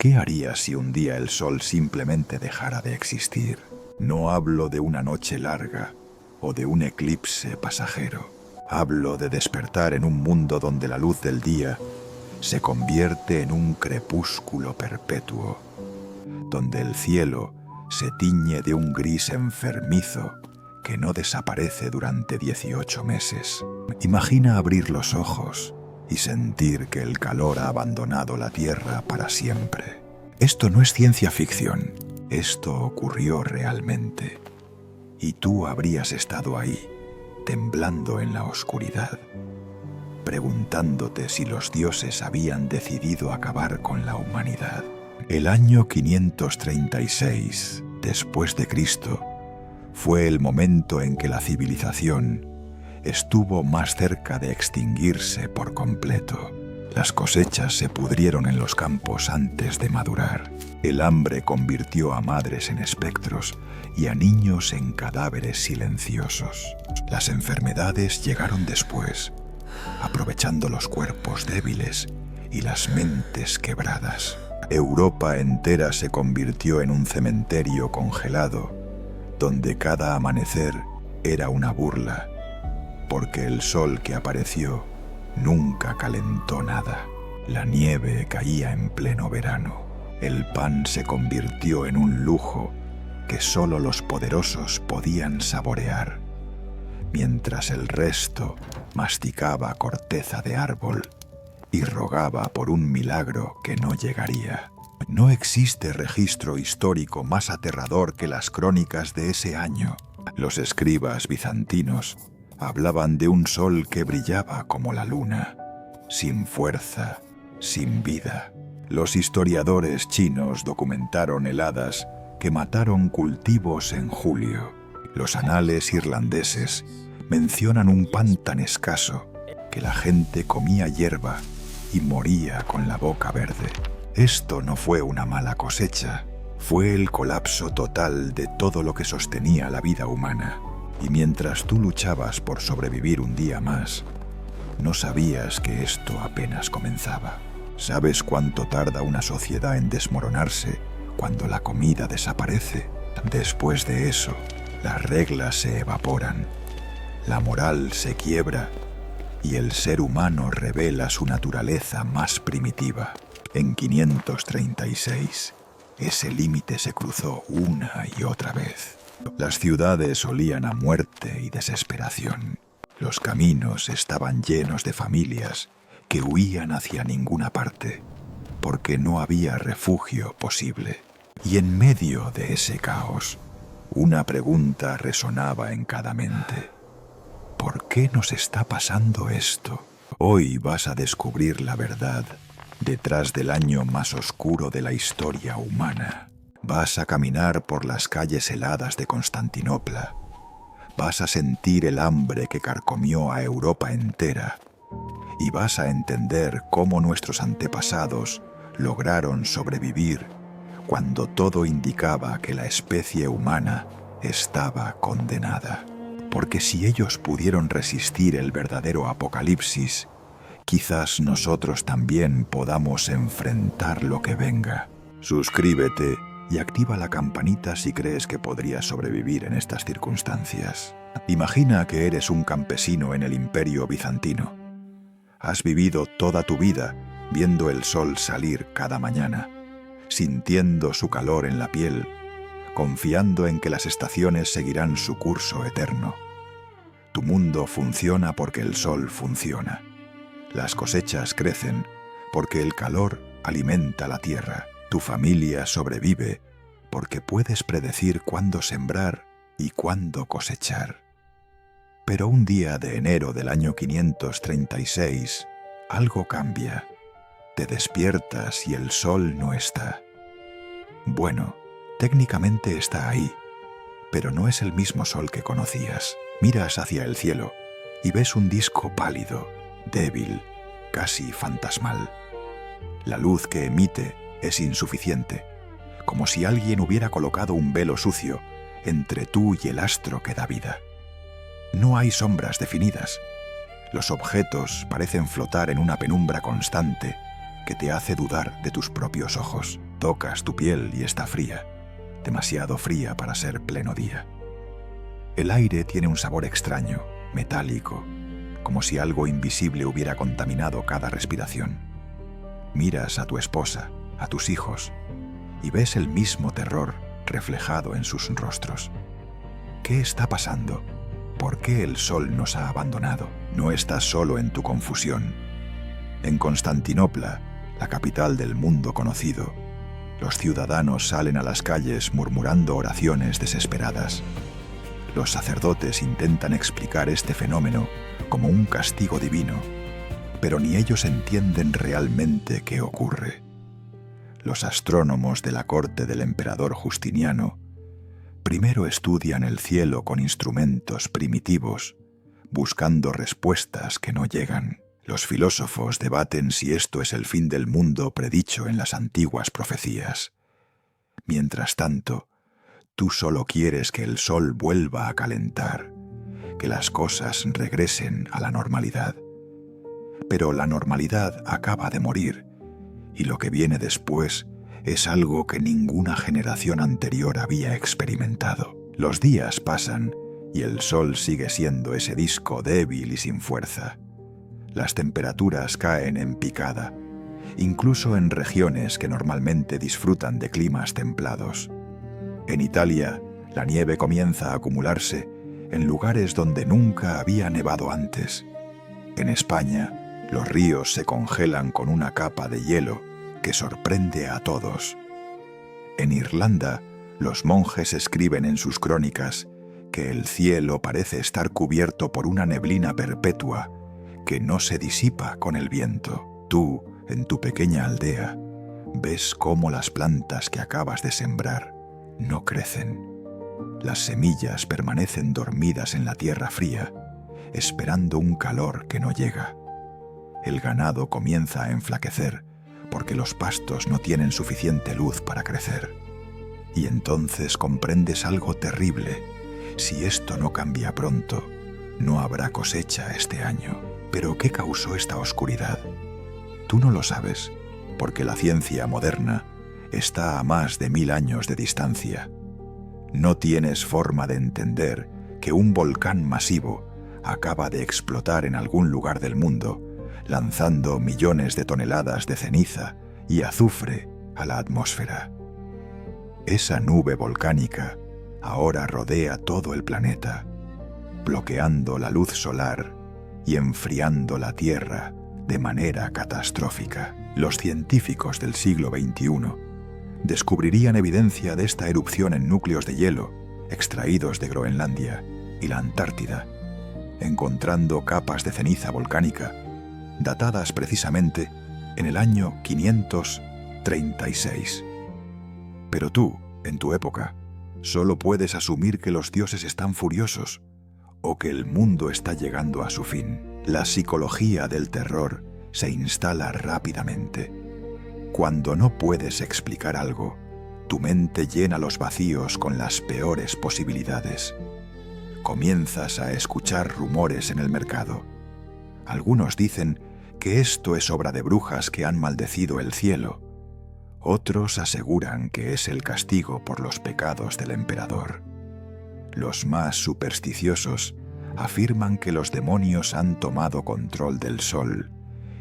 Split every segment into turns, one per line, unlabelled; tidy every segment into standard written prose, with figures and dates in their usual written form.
¿Qué harías si un día el sol simplemente dejara de existir? No hablo de una noche larga o de un eclipse pasajero. Hablo de despertar en un mundo donde la luz del día se convierte en un crepúsculo perpetuo, donde el cielo se tiñe de un gris enfermizo que no desaparece durante 18 meses. Imagina abrir los ojos y sentir que el calor ha abandonado la Tierra para siempre. Esto no es ciencia ficción, esto ocurrió realmente. Y tú habrías estado ahí, temblando en la oscuridad, preguntándote si los dioses habían decidido acabar con la humanidad. El año 536 después de Cristo fue el momento en que la civilización estuvo más cerca de extinguirse por completo. Las cosechas se pudrieron en los campos antes de madurar. El hambre convirtió a madres en espectros y a niños en cadáveres silenciosos. Las enfermedades llegaron después, aprovechando los cuerpos débiles y las mentes quebradas. Europa entera se convirtió en un cementerio congelado, donde cada amanecer era una burla, porque el sol que apareció nunca calentó nada. La nieve caía en pleno verano. El pan se convirtió en un lujo que solo los poderosos podían saborear, mientras el resto masticaba corteza de árbol y rogaba por un milagro que no llegaría. No existe registro histórico más aterrador que las crónicas de ese año. Los escribas bizantinos hablaban de un sol que brillaba como la luna, sin fuerza, sin vida. Los historiadores chinos documentaron heladas que mataron cultivos en julio. Los anales irlandeses mencionan un pan tan escaso que la gente comía hierba y moría con la boca verde. Esto no fue una mala cosecha, fue el colapso total de todo lo que sostenía la vida humana. Y mientras tú luchabas por sobrevivir un día más, no sabías que esto apenas comenzaba. ¿Sabes cuánto tarda una sociedad en desmoronarse cuando la comida desaparece? Después de eso, las reglas se evaporan, la moral se quiebra y el ser humano revela su naturaleza más primitiva. En 536, ese límite se cruzó una y otra vez. Las ciudades olían a muerte y desesperación. Los caminos estaban llenos de familias que huían hacia ninguna parte, porque no había refugio posible. Y en medio de ese caos, una pregunta resonaba en cada mente. ¿Por qué nos está pasando esto? Hoy vas a descubrir la verdad detrás del año más oscuro de la historia humana. Vas a caminar por las calles heladas de Constantinopla. Vas a sentir el hambre que carcomió a Europa entera. Y vas a entender cómo nuestros antepasados lograron sobrevivir cuando todo indicaba que la especie humana estaba condenada. Porque si ellos pudieron resistir el verdadero apocalipsis, quizás nosotros también podamos enfrentar lo que venga. Suscríbete y activa la campanita si crees que podrías sobrevivir en estas circunstancias. Imagina que eres un campesino en el Imperio Bizantino. Has vivido toda tu vida viendo el sol salir cada mañana, sintiendo su calor en la piel, confiando en que las estaciones seguirán su curso eterno. Tu mundo funciona porque el sol funciona. Las cosechas crecen porque el calor alimenta la tierra. Tu familia sobrevive porque puedes predecir cuándo sembrar y cuándo cosechar. Pero un día de enero del año 536, algo cambia. Te despiertas y el sol no está. Bueno, técnicamente está ahí, pero no es el mismo sol que conocías. Miras hacia el cielo y ves un disco pálido, débil, casi fantasmal. La luz que emite es insuficiente, como si alguien hubiera colocado un velo sucio entre tú y el astro que da vida. No hay sombras definidas. Los objetos parecen flotar en una penumbra constante que te hace dudar de tus propios ojos. Tocas tu piel y está fría, demasiado fría para ser pleno día. El aire tiene un sabor extraño, metálico, como si algo invisible hubiera contaminado cada respiración. Miras a tu esposa, a tus hijos, y ves el mismo terror reflejado en sus rostros. ¿Qué está pasando? ¿Por qué el sol nos ha abandonado? No estás solo en tu confusión. En Constantinopla, la capital del mundo conocido, los ciudadanos salen a las calles murmurando oraciones desesperadas. Los sacerdotes intentan explicar este fenómeno como un castigo divino, pero ni ellos entienden realmente qué ocurre. Los astrónomos de la corte del emperador Justiniano primero estudian el cielo con instrumentos primitivos, buscando respuestas que no llegan. Los filósofos debaten si esto es el fin del mundo predicho en las antiguas profecías. Mientras tanto, tú solo quieres que el sol vuelva a calentar, que las cosas regresen a la normalidad. Pero la normalidad acaba de morir, y lo que viene después es algo que ninguna generación anterior había experimentado. Los días pasan y el sol sigue siendo ese disco débil y sin fuerza. Las temperaturas caen en picada, incluso en regiones que normalmente disfrutan de climas templados. En Italia, la nieve comienza a acumularse en lugares donde nunca había nevado antes. En España, los ríos se congelan con una capa de hielo que sorprende a todos. En Irlanda, los monjes escriben en sus crónicas que el cielo parece estar cubierto por una neblina perpetua que no se disipa con el viento. Tú, en tu pequeña aldea, ves cómo las plantas que acabas de sembrar no crecen. Las semillas permanecen dormidas en la tierra fría, esperando un calor que no llega. El ganado comienza a enflaquecer porque los pastos no tienen suficiente luz para crecer. Y entonces comprendes algo terrible. Si esto no cambia pronto, no habrá cosecha este año. ¿Pero qué causó esta oscuridad? Tú no lo sabes, porque la ciencia moderna está a más de 1000 años de distancia. No tienes forma de entender que un volcán masivo acaba de explotar en algún lugar del mundo, lanzando millones de toneladas de ceniza y azufre a la atmósfera. Esa nube volcánica ahora rodea todo el planeta, bloqueando la luz solar y enfriando la Tierra de manera catastrófica. Los científicos del siglo XXI descubrirían evidencia de esta erupción en núcleos de hielo extraídos de Groenlandia y la Antártida, encontrando capas de ceniza volcánica datadas precisamente en el año 536. Pero tú, en tu época, solo puedes asumir que los dioses están furiosos o que el mundo está llegando a su fin. La psicología del terror se instala rápidamente. Cuando no puedes explicar algo, tu mente llena los vacíos con las peores posibilidades. Comienzas a escuchar rumores en el mercado. Algunos dicen que esto es obra de brujas que han maldecido el cielo. Otros aseguran que es el castigo por los pecados del emperador. Los más supersticiosos afirman que los demonios han tomado control del sol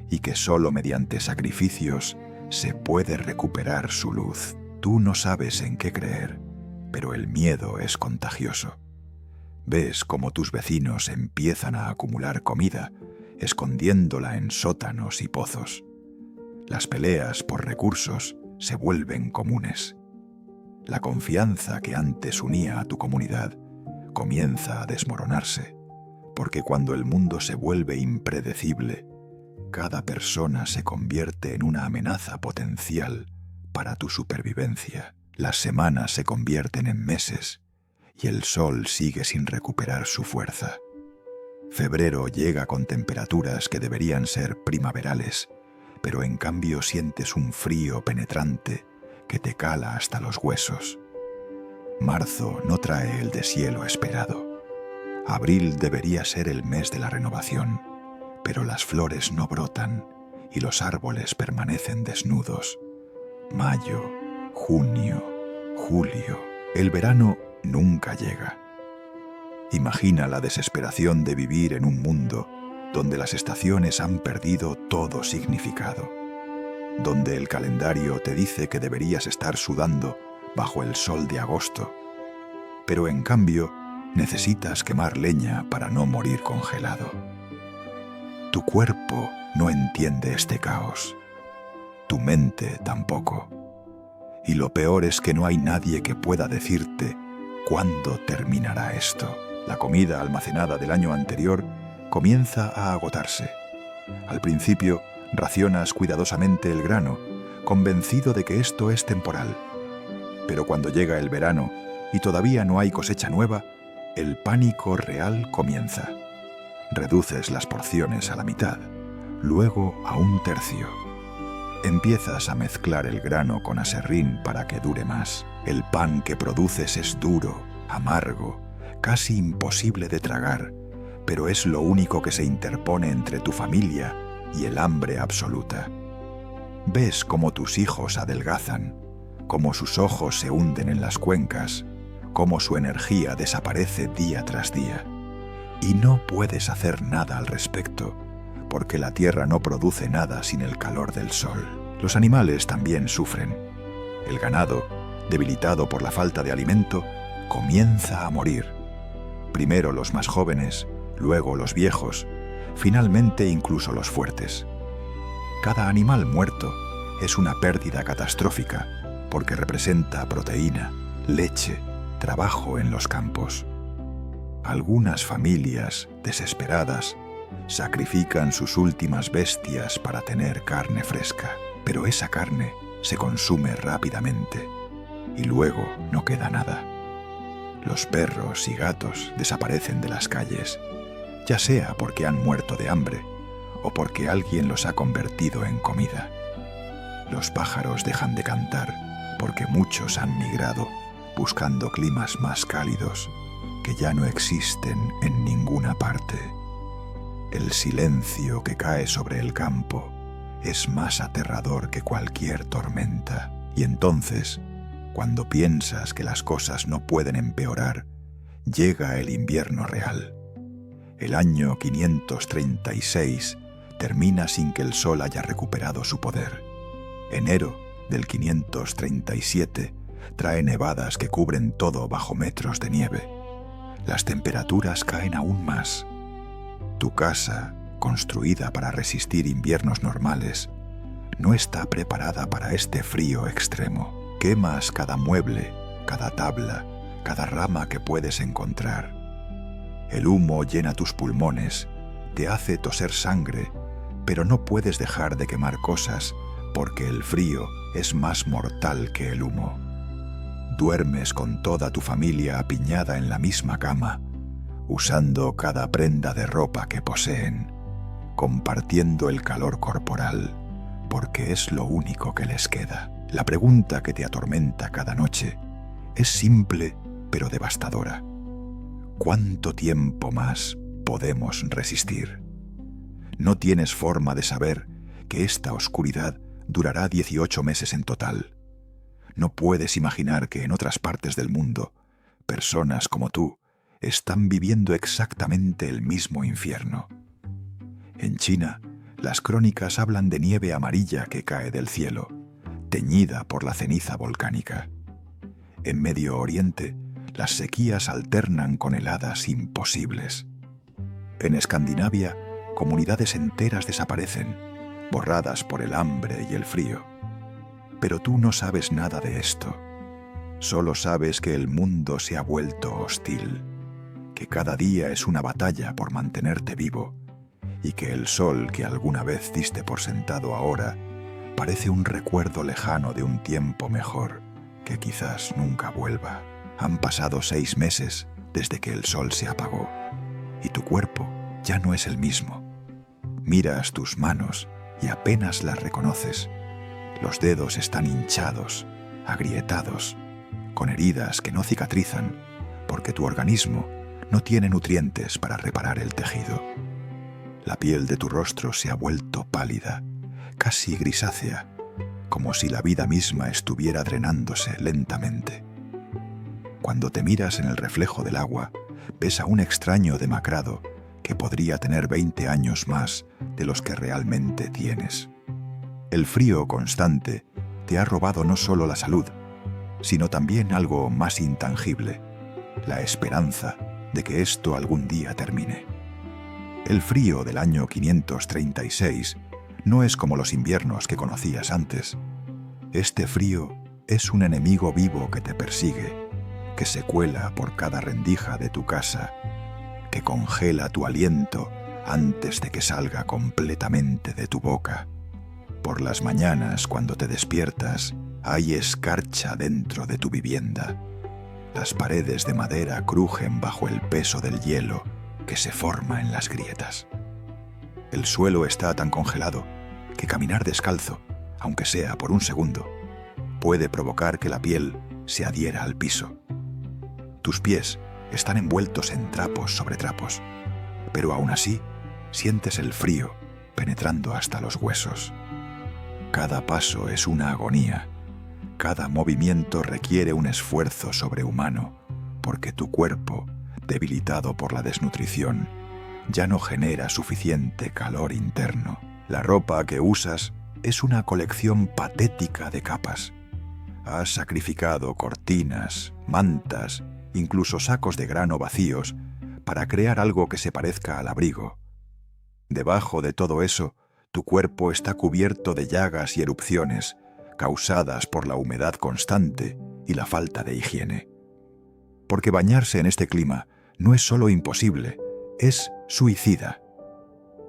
y que solo mediante sacrificios se puede recuperar su luz. Tú no sabes en qué creer, pero el miedo es contagioso. Ves cómo tus vecinos empiezan a acumular comida, escondiéndola en sótanos y pozos. Las peleas por recursos se vuelven comunes. La confianza que antes unía a tu comunidad comienza a desmoronarse, porque cuando el mundo se vuelve impredecible, cada persona se convierte en una amenaza potencial para tu supervivencia. Las semanas se convierten en meses y el sol sigue sin recuperar su fuerza. Febrero llega con temperaturas que deberían ser primaverales, pero en cambio sientes un frío penetrante que te cala hasta los huesos. Marzo no trae el deshielo esperado. Abril debería ser el mes de la renovación, pero las flores no brotan y los árboles permanecen desnudos. Mayo junio, julio. El verano nunca llega. Imagina la desesperación de vivir en un mundo donde las estaciones han perdido todo significado, donde el calendario te dice que deberías estar sudando bajo el sol de agosto, pero en cambio necesitas quemar leña para no morir congelado. Tu cuerpo no entiende este caos, tu mente tampoco. Y lo peor es que no hay nadie que pueda decirte cuándo terminará esto. La comida almacenada del año anterior comienza a agotarse. Al principio, racionas cuidadosamente el grano, convencido de que esto es temporal. Pero cuando llega el verano y todavía no hay cosecha nueva, el pánico real comienza. Reduces las porciones a la mitad, luego a un tercio. Empiezas a mezclar el grano con aserrín para que dure más. El pan que produces es duro, amargo, casi imposible de tragar, pero es lo único que se interpone entre tu familia y el hambre absoluta. Ves cómo tus hijos adelgazan, cómo sus ojos se hunden en las cuencas, cómo su energía desaparece día tras día. Y no puedes hacer nada al respecto, porque la tierra no produce nada sin el calor del sol. Los animales también sufren. El ganado, debilitado por la falta de alimento, comienza a morir. Primero los más jóvenes, luego los viejos, finalmente incluso los fuertes. Cada animal muerto es una pérdida catastrófica porque representa proteína, leche, trabajo en los campos. Algunas familias, desesperadas, sacrifican sus últimas bestias para tener carne fresca, pero esa carne se consume rápidamente y luego no queda nada. Los perros y gatos desaparecen de las calles, ya sea porque han muerto de hambre o porque alguien los ha convertido en comida. Los pájaros dejan de cantar porque muchos han migrado buscando climas más cálidos que ya no existen en ninguna parte. El silencio que cae sobre el campo es más aterrador que cualquier tormenta. Y entonces, cuando piensas que las cosas no pueden empeorar, llega el invierno real. El año 536 termina sin que el sol haya recuperado su poder. Enero del 537 trae nevadas que cubren todo bajo metros de nieve. Las temperaturas caen aún más. Tu casa, construida para resistir inviernos normales, no está preparada para este frío extremo. Quemas cada mueble, cada tabla, cada rama que puedes encontrar. El humo llena tus pulmones, te hace toser sangre, pero no puedes dejar de quemar cosas porque el frío es más mortal que el humo. Duermes con toda tu familia apiñada en la misma cama, usando cada prenda de ropa que poseen, compartiendo el calor corporal, porque es lo único que les queda. La pregunta que te atormenta cada noche es simple pero devastadora. ¿Cuánto tiempo más podemos resistir? No tienes forma de saber que esta oscuridad durará 18 meses en total. No puedes imaginar que en otras partes del mundo, personas como tú están viviendo exactamente el mismo infierno. En China, las crónicas hablan de nieve amarilla que cae del cielo, teñida por la ceniza volcánica. En Medio Oriente, las sequías alternan con heladas imposibles. En Escandinavia, comunidades enteras desaparecen, borradas por el hambre y el frío. Pero tú no sabes nada de esto. Solo sabes que el mundo se ha vuelto hostil, que cada día es una batalla por mantenerte vivo, y que el sol que alguna vez diste por sentado ahora parece un recuerdo lejano de un tiempo mejor que quizás nunca vuelva. Han pasado 6 meses desde que el sol se apagó, y tu cuerpo ya no es el mismo. Miras tus manos y apenas las reconoces. Los dedos están hinchados, agrietados, con heridas que no cicatrizan, porque tu organismo no tiene nutrientes para reparar el tejido. La piel de tu rostro se ha vuelto pálida, casi grisácea, como si la vida misma estuviera drenándose lentamente. Cuando te miras en el reflejo del agua, ves a un extraño demacrado que podría tener 20 años más de los que realmente tienes. El frío constante te ha robado no solo la salud, sino también algo más intangible, la esperanza de que esto algún día termine. El frío del año 536 no es como los inviernos que conocías antes. Este frío es un enemigo vivo que te persigue, que se cuela por cada rendija de tu casa, que congela tu aliento antes de que salga completamente de tu boca. Por las mañanas, cuando te despiertas, hay escarcha dentro de tu vivienda. Las paredes de madera crujen bajo el peso del hielo que se forma en las grietas. El suelo está tan congelado que caminar descalzo, aunque sea por un segundo, puede provocar que la piel se adhiera al piso. Tus pies están envueltos en trapos sobre trapos, pero aún así sientes el frío penetrando hasta los huesos. Cada paso es una agonía. Cada movimiento requiere un esfuerzo sobrehumano, porque tu cuerpo, debilitado por la desnutrición, ya no genera suficiente calor interno. La ropa que usas es una colección patética de capas. Has sacrificado cortinas, mantas, incluso sacos de grano vacíos para crear algo que se parezca al abrigo. Debajo de todo eso, tu cuerpo está cubierto de llagas y erupciones causadas por la humedad constante y la falta de higiene. Porque bañarse en este clima no es solo imposible, es suicida.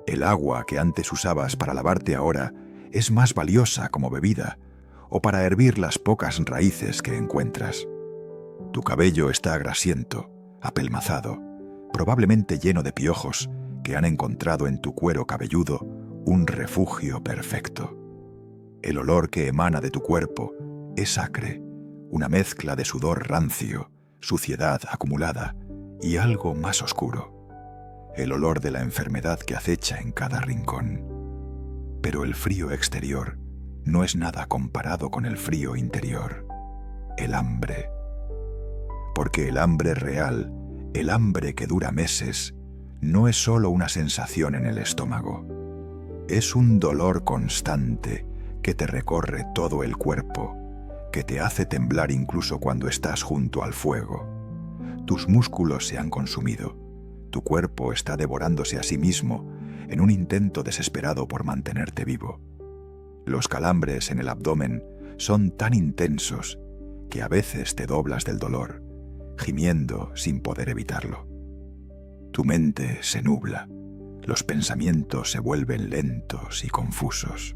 El agua que antes usabas para lavarte ahora es más valiosa como bebida o para hervir las pocas raíces que encuentras. Tu cabello está grasiento, apelmazado, probablemente lleno de piojos que han encontrado en tu cuero cabelludo un refugio perfecto. El olor que emana de tu cuerpo es acre, una mezcla de sudor rancio, suciedad acumulada y algo más oscuro, el olor de la enfermedad que acecha en cada rincón. Pero el frío exterior no es nada comparado con el frío interior, el hambre. Porque el hambre real, el hambre que dura meses, no es solo una sensación en el estómago. Es un dolor constante que te recorre todo el cuerpo, que te hace temblar incluso cuando estás junto al fuego. Tus músculos se han consumido, tu cuerpo está devorándose a sí mismo en un intento desesperado por mantenerte vivo. Los calambres en el abdomen son tan intensos que a veces te doblas del dolor, gimiendo sin poder evitarlo. Tu mente se nubla, los pensamientos se vuelven lentos y confusos.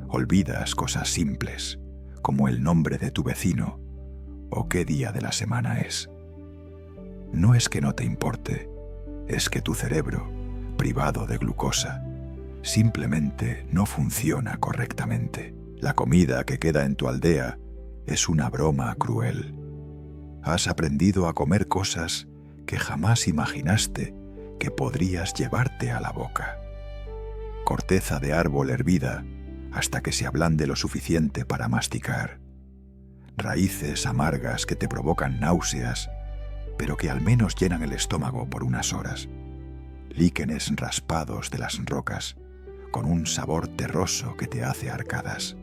Olvidas cosas simples, como el nombre de tu vecino o qué día de la semana es. No es que no te importe, es que tu cerebro, privado de glucosa, simplemente no funciona correctamente. La comida que queda en tu aldea es una broma cruel. Has aprendido a comer cosas que jamás imaginaste que podrías llevarte a la boca. Corteza de árbol hervida hasta que se ablande lo suficiente para masticar. Raíces amargas que te provocan náuseas, pero que al menos llenan el estómago por unas horas. Líquenes raspados de las rocas, con un sabor terroso que te hace arcadas.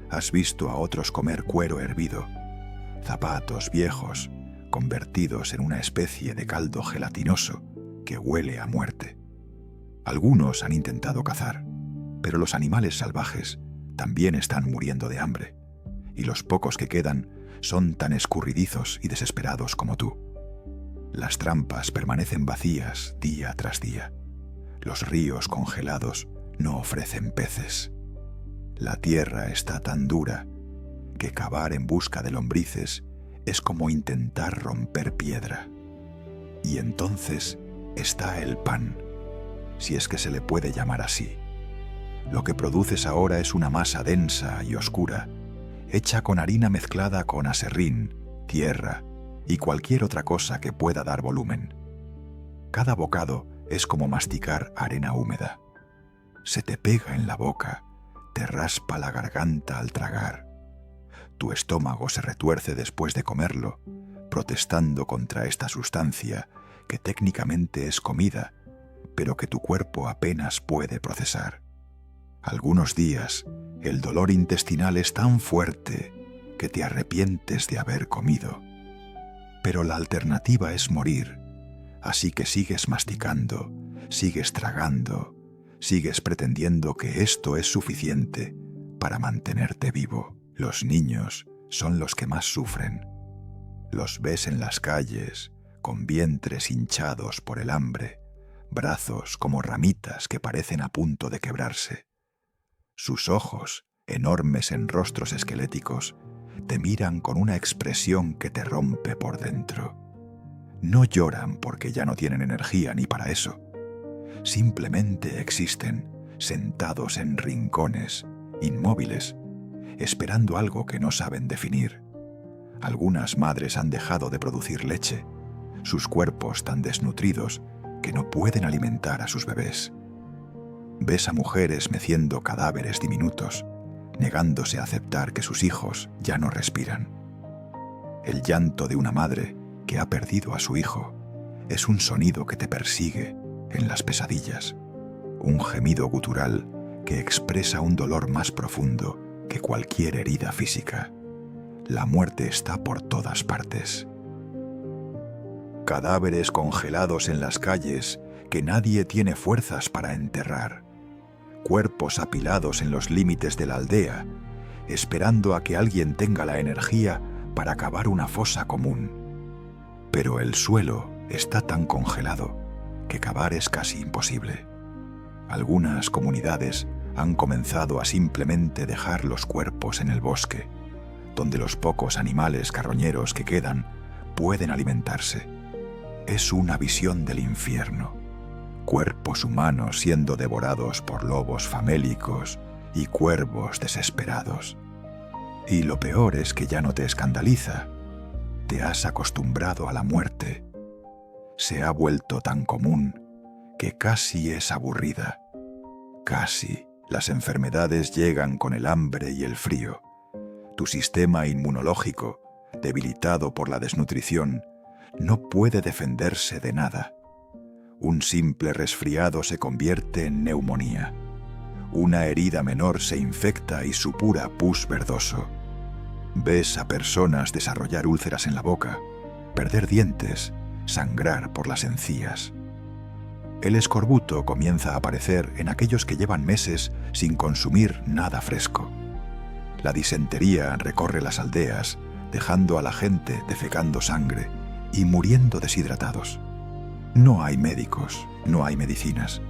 Has visto a otros comer cuero hervido, zapatos viejos convertidos en una especie de caldo gelatinoso que huele a muerte. Algunos han intentado cazar, pero los animales salvajes también están muriendo de hambre, y los pocos que quedan son tan escurridizos y desesperados como tú. Las trampas permanecen vacías día tras día. Los ríos congelados no ofrecen peces. La tierra está tan dura que cavar en busca de lombrices es como intentar romper piedra. Y entonces está el pan, si es que se le puede llamar así. Lo que produces ahora es una masa densa y oscura, hecha con harina mezclada con aserrín, tierra y cualquier otra cosa que pueda dar volumen. Cada bocado es como masticar arena húmeda. Se te pega en la boca, te raspa la garganta al tragar. Tu estómago se retuerce después de comerlo, protestando contra esta sustancia que técnicamente es comida, pero que tu cuerpo apenas puede procesar. Algunos días, el dolor intestinal es tan fuerte que te arrepientes de haber comido. Pero la alternativa es morir, así que sigues masticando, sigues tragando, sigues pretendiendo que esto es suficiente para mantenerte vivo. Los niños son los que más sufren. Los ves en las calles, con vientres hinchados por el hambre, brazos como ramitas que parecen a punto de quebrarse. Sus ojos, enormes en rostros esqueléticos, te miran con una expresión que te rompe por dentro. No lloran porque ya no tienen energía ni para eso. Simplemente existen, sentados en rincones, inmóviles, esperando algo que no saben definir. Algunas madres han dejado de producir leche, sus cuerpos tan desnutridos que no pueden alimentar a sus bebés. Ves a mujeres meciendo cadáveres diminutos, negándose a aceptar que sus hijos ya no respiran. El llanto de una madre que ha perdido a su hijo es un sonido que te persigue en las pesadillas, un gemido gutural que expresa un dolor más profundo que cualquier herida física. La muerte está por todas partes. Cadáveres congelados en las calles que nadie tiene fuerzas para enterrar. Cuerpos apilados en los límites de la aldea, esperando a que alguien tenga la energía para cavar una fosa común. Pero el suelo está tan congelado que cavar es casi imposible. Algunas comunidades han comenzado a simplemente dejar los cuerpos en el bosque, donde los pocos animales carroñeros que quedan pueden alimentarse. Es una visión del infierno. Cuerpos humanos siendo devorados por lobos famélicos y cuervos desesperados. Y lo peor es que ya no te escandaliza. Te has acostumbrado a la muerte. Se ha vuelto tan común que casi es aburrida. Casi. Las enfermedades llegan con el hambre y el frío. Tu sistema inmunológico, debilitado por la desnutrición, no puede defenderse de nada. Un simple resfriado se convierte en neumonía. Una herida menor se infecta y supura pus verdoso. Ves a personas desarrollar úlceras en la boca, perder dientes, sangrar por las encías. El escorbuto comienza a aparecer en aquellos que llevan meses sin consumir nada fresco. La disentería recorre las aldeas, dejando a la gente defecando sangre y muriendo deshidratados. No hay médicos, no hay medicinas,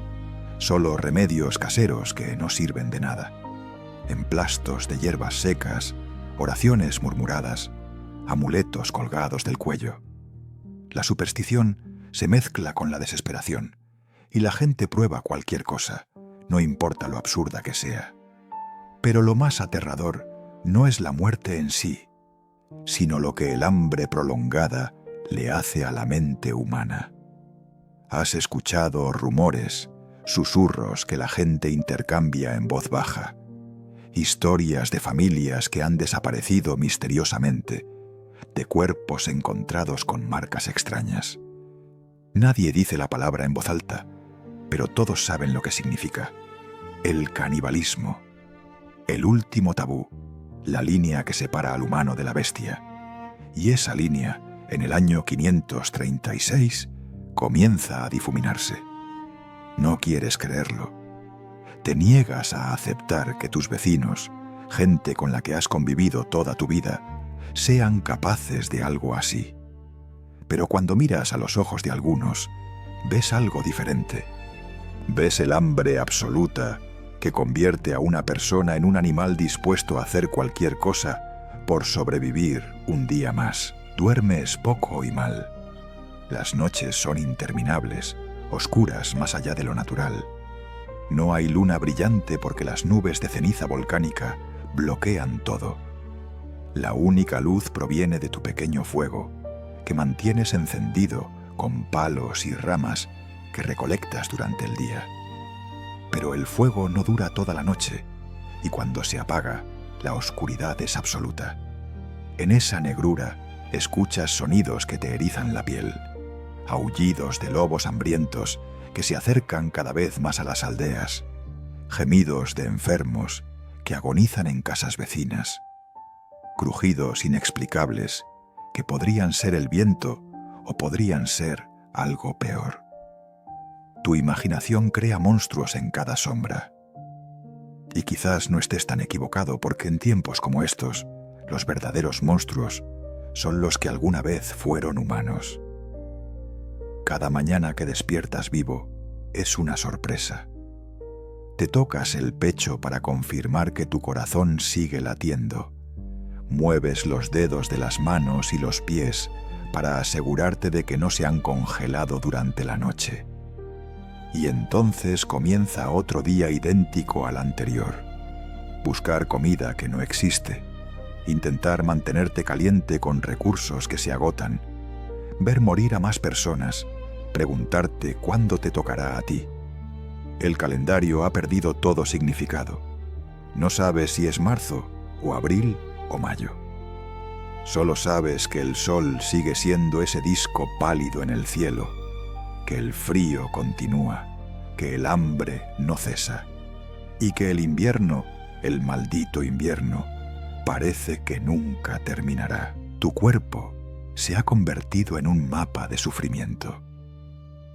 solo remedios caseros que no sirven de nada. Emplastos de hierbas secas, oraciones murmuradas, amuletos colgados del cuello. La superstición se mezcla con la desesperación y la gente prueba cualquier cosa, no importa lo absurda que sea. Pero lo más aterrador no es la muerte en sí, sino lo que el hambre prolongada le hace a la mente humana. Has escuchado rumores, susurros que la gente intercambia en voz baja, historias de familias que han desaparecido misteriosamente, de cuerpos encontrados con marcas extrañas. Nadie dice la palabra en voz alta, pero todos saben lo que significa. El canibalismo. El último tabú, la línea que separa al humano de la bestia. Y esa línea, en el año 536, comienza a difuminarse. No quieres creerlo. Te niegas a aceptar que tus vecinos, gente con la que has convivido toda tu vida, sean capaces de algo así. Pero cuando miras a los ojos de algunos, ves algo diferente. Ves el hambre absoluta que convierte a una persona en un animal dispuesto a hacer cualquier cosa por sobrevivir un día más. Duermes poco y mal. Las noches son interminables, oscuras más allá de lo natural. No hay luna brillante porque las nubes de ceniza volcánica bloquean todo. La única luz proviene de tu pequeño fuego, que mantienes encendido con palos y ramas que recolectas durante el día. Pero el fuego no dura toda la noche, y cuando se apaga, la oscuridad es absoluta. En esa negrura escuchas sonidos que te erizan la piel, aullidos de lobos hambrientos que se acercan cada vez más a las aldeas, gemidos de enfermos que agonizan en casas vecinas, crujidos inexplicables que podrían ser el viento o podrían ser algo peor. Tu imaginación crea monstruos en cada sombra. Y quizás no estés tan equivocado, porque en tiempos como estos, los verdaderos monstruos son los que alguna vez fueron humanos. Cada mañana que despiertas vivo es una sorpresa. Te tocas el pecho para confirmar que tu corazón sigue latiendo. Mueves los dedos de las manos y los pies para asegurarte de que no se han congelado durante la noche. Y entonces comienza otro día idéntico al anterior. Buscar comida que no existe, intentar mantenerte caliente con recursos que se agotan, ver morir a más personas, preguntarte cuándo te tocará a ti. El calendario ha perdido todo significado. No sabes si es marzo, o abril, o mayo. Solo sabes que el sol sigue siendo ese disco pálido en el cielo, que el frío continúa, que el hambre no cesa, y que el invierno, el maldito invierno, parece que nunca terminará. Tu cuerpo se ha convertido en un mapa de sufrimiento.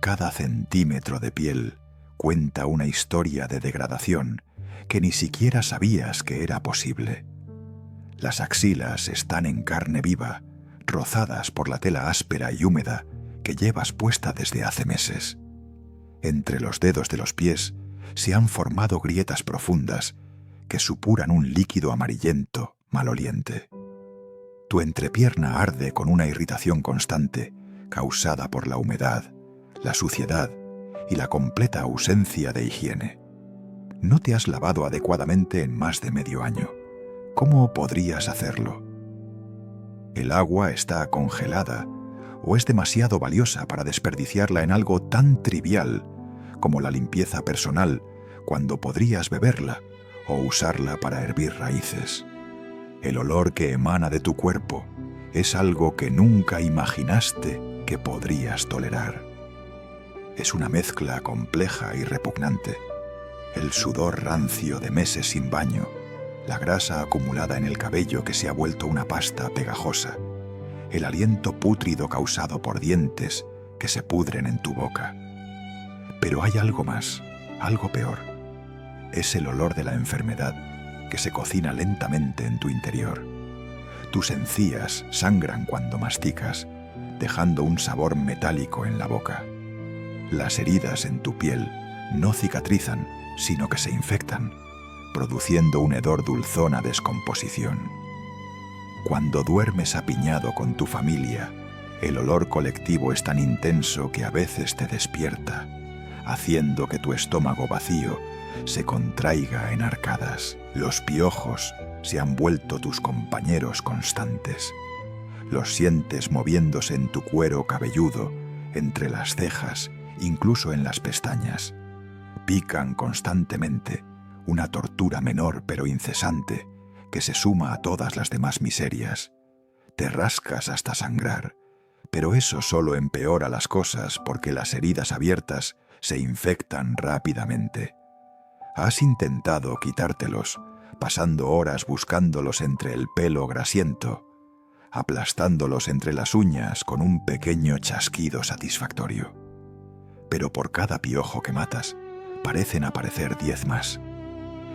Cada centímetro de piel cuenta una historia de degradación que ni siquiera sabías que era posible. Las axilas están en carne viva, rozadas por la tela áspera y húmeda que llevas puesta desde hace meses. Entre los dedos de los pies se han formado grietas profundas que supuran un líquido amarillento, maloliente. Tu entrepierna arde con una irritación constante causada por la humedad, la suciedad y la completa ausencia de higiene. No te has lavado adecuadamente en más de medio año. ¿Cómo podrías hacerlo? El agua está congelada o es demasiado valiosa para desperdiciarla en algo tan trivial como la limpieza personal, cuando podrías beberla o usarla para hervir raíces. El olor que emana de tu cuerpo es algo que nunca imaginaste que podrías tolerar. Es una mezcla compleja y repugnante. El sudor rancio de meses sin baño, la grasa acumulada en el cabello que se ha vuelto una pasta pegajosa, el aliento pútrido causado por dientes que se pudren en tu boca. Pero hay algo más, algo peor. Es el olor de la enfermedad que se cocina lentamente en tu interior. Tus encías sangran cuando masticas, dejando un sabor metálico en la boca. Las heridas en tu piel no cicatrizan, sino que se infectan, produciendo un hedor dulzón a descomposición. Cuando duermes apiñado con tu familia, el olor colectivo es tan intenso que a veces te despierta, haciendo que tu estómago vacío se contraiga en arcadas. Los piojos se han vuelto tus compañeros constantes. Los sientes moviéndose en tu cuero cabelludo, entre las cejas, incluso en las pestañas. Pican constantemente, una tortura menor pero incesante, que se suma a todas las demás miserias. Te rascas hasta sangrar, pero eso solo empeora las cosas porque las heridas abiertas se infectan rápidamente. Has intentado quitártelos, pasando horas buscándolos entre el pelo grasiento, aplastándolos entre las uñas con un pequeño chasquido satisfactorio. Pero por cada piojo que matas, parecen aparecer 10 más.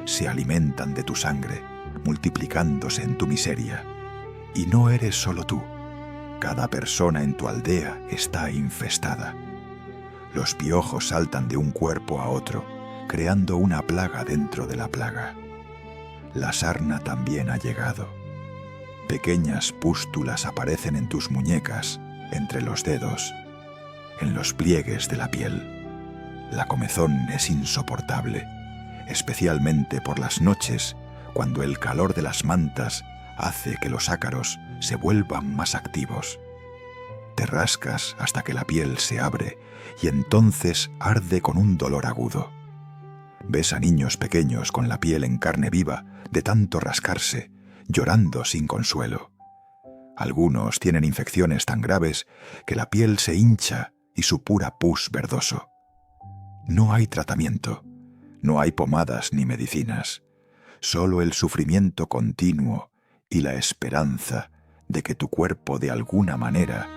Se alimentan de tu sangre, multiplicándose en tu miseria. Y no eres solo tú. Cada persona en tu aldea está infestada. Los piojos saltan de un cuerpo a otro, creando una plaga dentro de la plaga. La sarna también ha llegado. Pequeñas pústulas aparecen en tus muñecas, entre los dedos, en los pliegues de la piel. La comezón es insoportable, especialmente por las noches, cuando el calor de las mantas hace que los ácaros se vuelvan más activos. Te rascas hasta que la piel se abre y entonces arde con un dolor agudo. Ves a niños pequeños con la piel en carne viva de tanto rascarse, llorando sin consuelo. Algunos tienen infecciones tan graves que la piel se hincha y supura pus verdoso. No hay tratamiento, no hay pomadas ni medicinas, solo el sufrimiento continuo y la esperanza de que tu cuerpo de alguna manera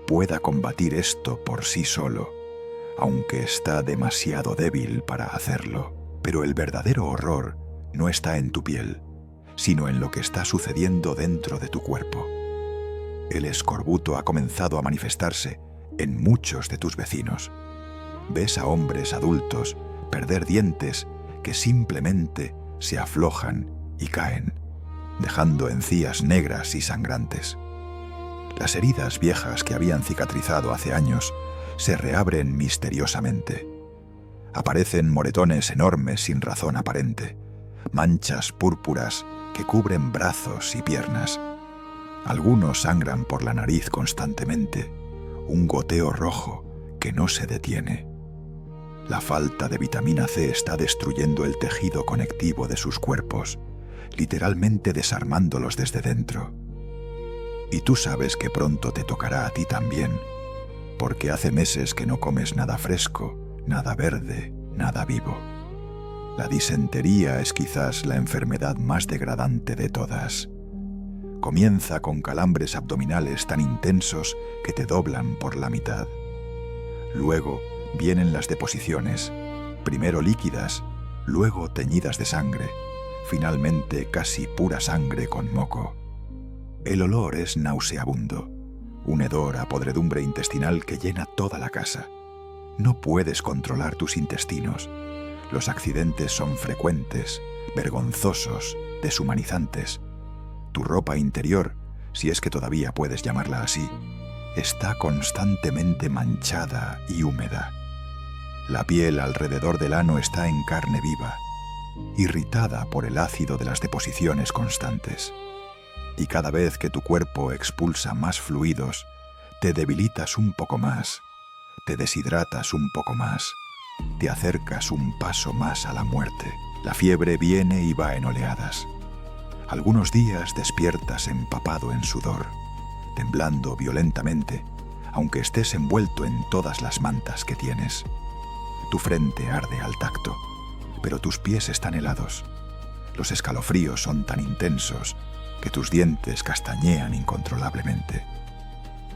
pueda combatir esto por sí solo, aunque está demasiado débil para hacerlo. Pero el verdadero horror no está en tu piel, sino en lo que está sucediendo dentro de tu cuerpo. El escorbuto ha comenzado a manifestarse en muchos de tus vecinos. Ves a hombres adultos perder dientes que simplemente se aflojan y caen, dejando encías negras y sangrantes. Las heridas viejas que habían cicatrizado hace años se reabren misteriosamente. Aparecen moretones enormes sin razón aparente, manchas púrpuras que cubren brazos y piernas. Algunos sangran por la nariz constantemente, un goteo rojo que no se detiene. La falta de vitamina C está destruyendo el tejido conectivo de sus cuerpos, literalmente desarmándolos desde dentro. Y tú sabes que pronto te tocará a ti también, porque hace meses que no comes nada fresco, nada verde, nada vivo. La disentería es quizás la enfermedad más degradante de todas. Comienza con calambres abdominales tan intensos que te doblan por la mitad. Luego vienen las deposiciones, primero líquidas, luego teñidas de sangre, finalmente casi pura sangre con moco. El olor es nauseabundo, un hedor a podredumbre intestinal que llena toda la casa. No puedes controlar tus intestinos. Los accidentes son frecuentes, vergonzosos, deshumanizantes. Tu ropa interior, si es que todavía puedes llamarla así, está constantemente manchada y húmeda. La piel alrededor del ano está en carne viva, irritada por el ácido de las deposiciones constantes. Y cada vez que tu cuerpo expulsa más fluidos, te debilitas un poco más, te deshidratas un poco más, te acercas un paso más a la muerte. La fiebre viene y va en oleadas. Algunos días despiertas empapado en sudor, temblando violentamente, aunque estés envuelto en todas las mantas que tienes. Tu frente arde al tacto, pero tus pies están helados. Los escalofríos son tan intensos que tus dientes castañean incontrolablemente.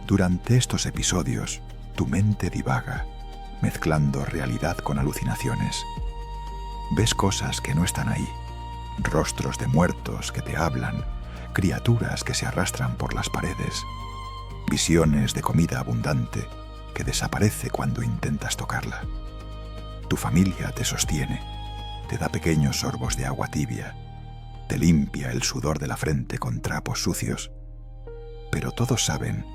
Durante estos episodios, tu mente divaga, mezclando realidad con alucinaciones. Ves cosas que no están ahí, rostros de muertos que te hablan, criaturas que se arrastran por las paredes, visiones de comida abundante que desaparece cuando intentas tocarla. Tu familia te sostiene, te da pequeños sorbos de agua tibia, te limpia el sudor de la frente con trapos sucios, pero todos saben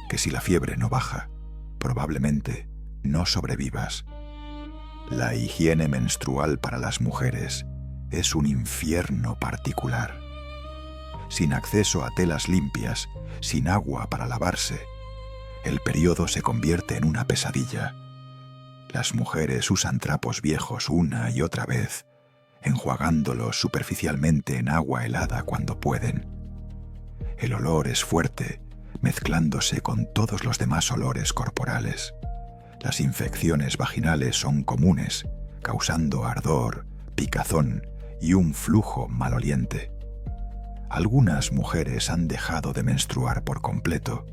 que si la fiebre no baja, probablemente no sobrevivas. La higiene menstrual para las mujeres es un infierno particular. Sin acceso a telas limpias, sin agua para lavarse, el periodo se convierte en una pesadilla. Las mujeres usan trapos viejos una y otra vez, enjuagándolos superficialmente en agua helada cuando pueden. El olor es fuerte, mezclándose con todos los demás olores corporales. Las infecciones vaginales son comunes, causando ardor, picazón y un flujo maloliente. Algunas mujeres han dejado de menstruar por completo,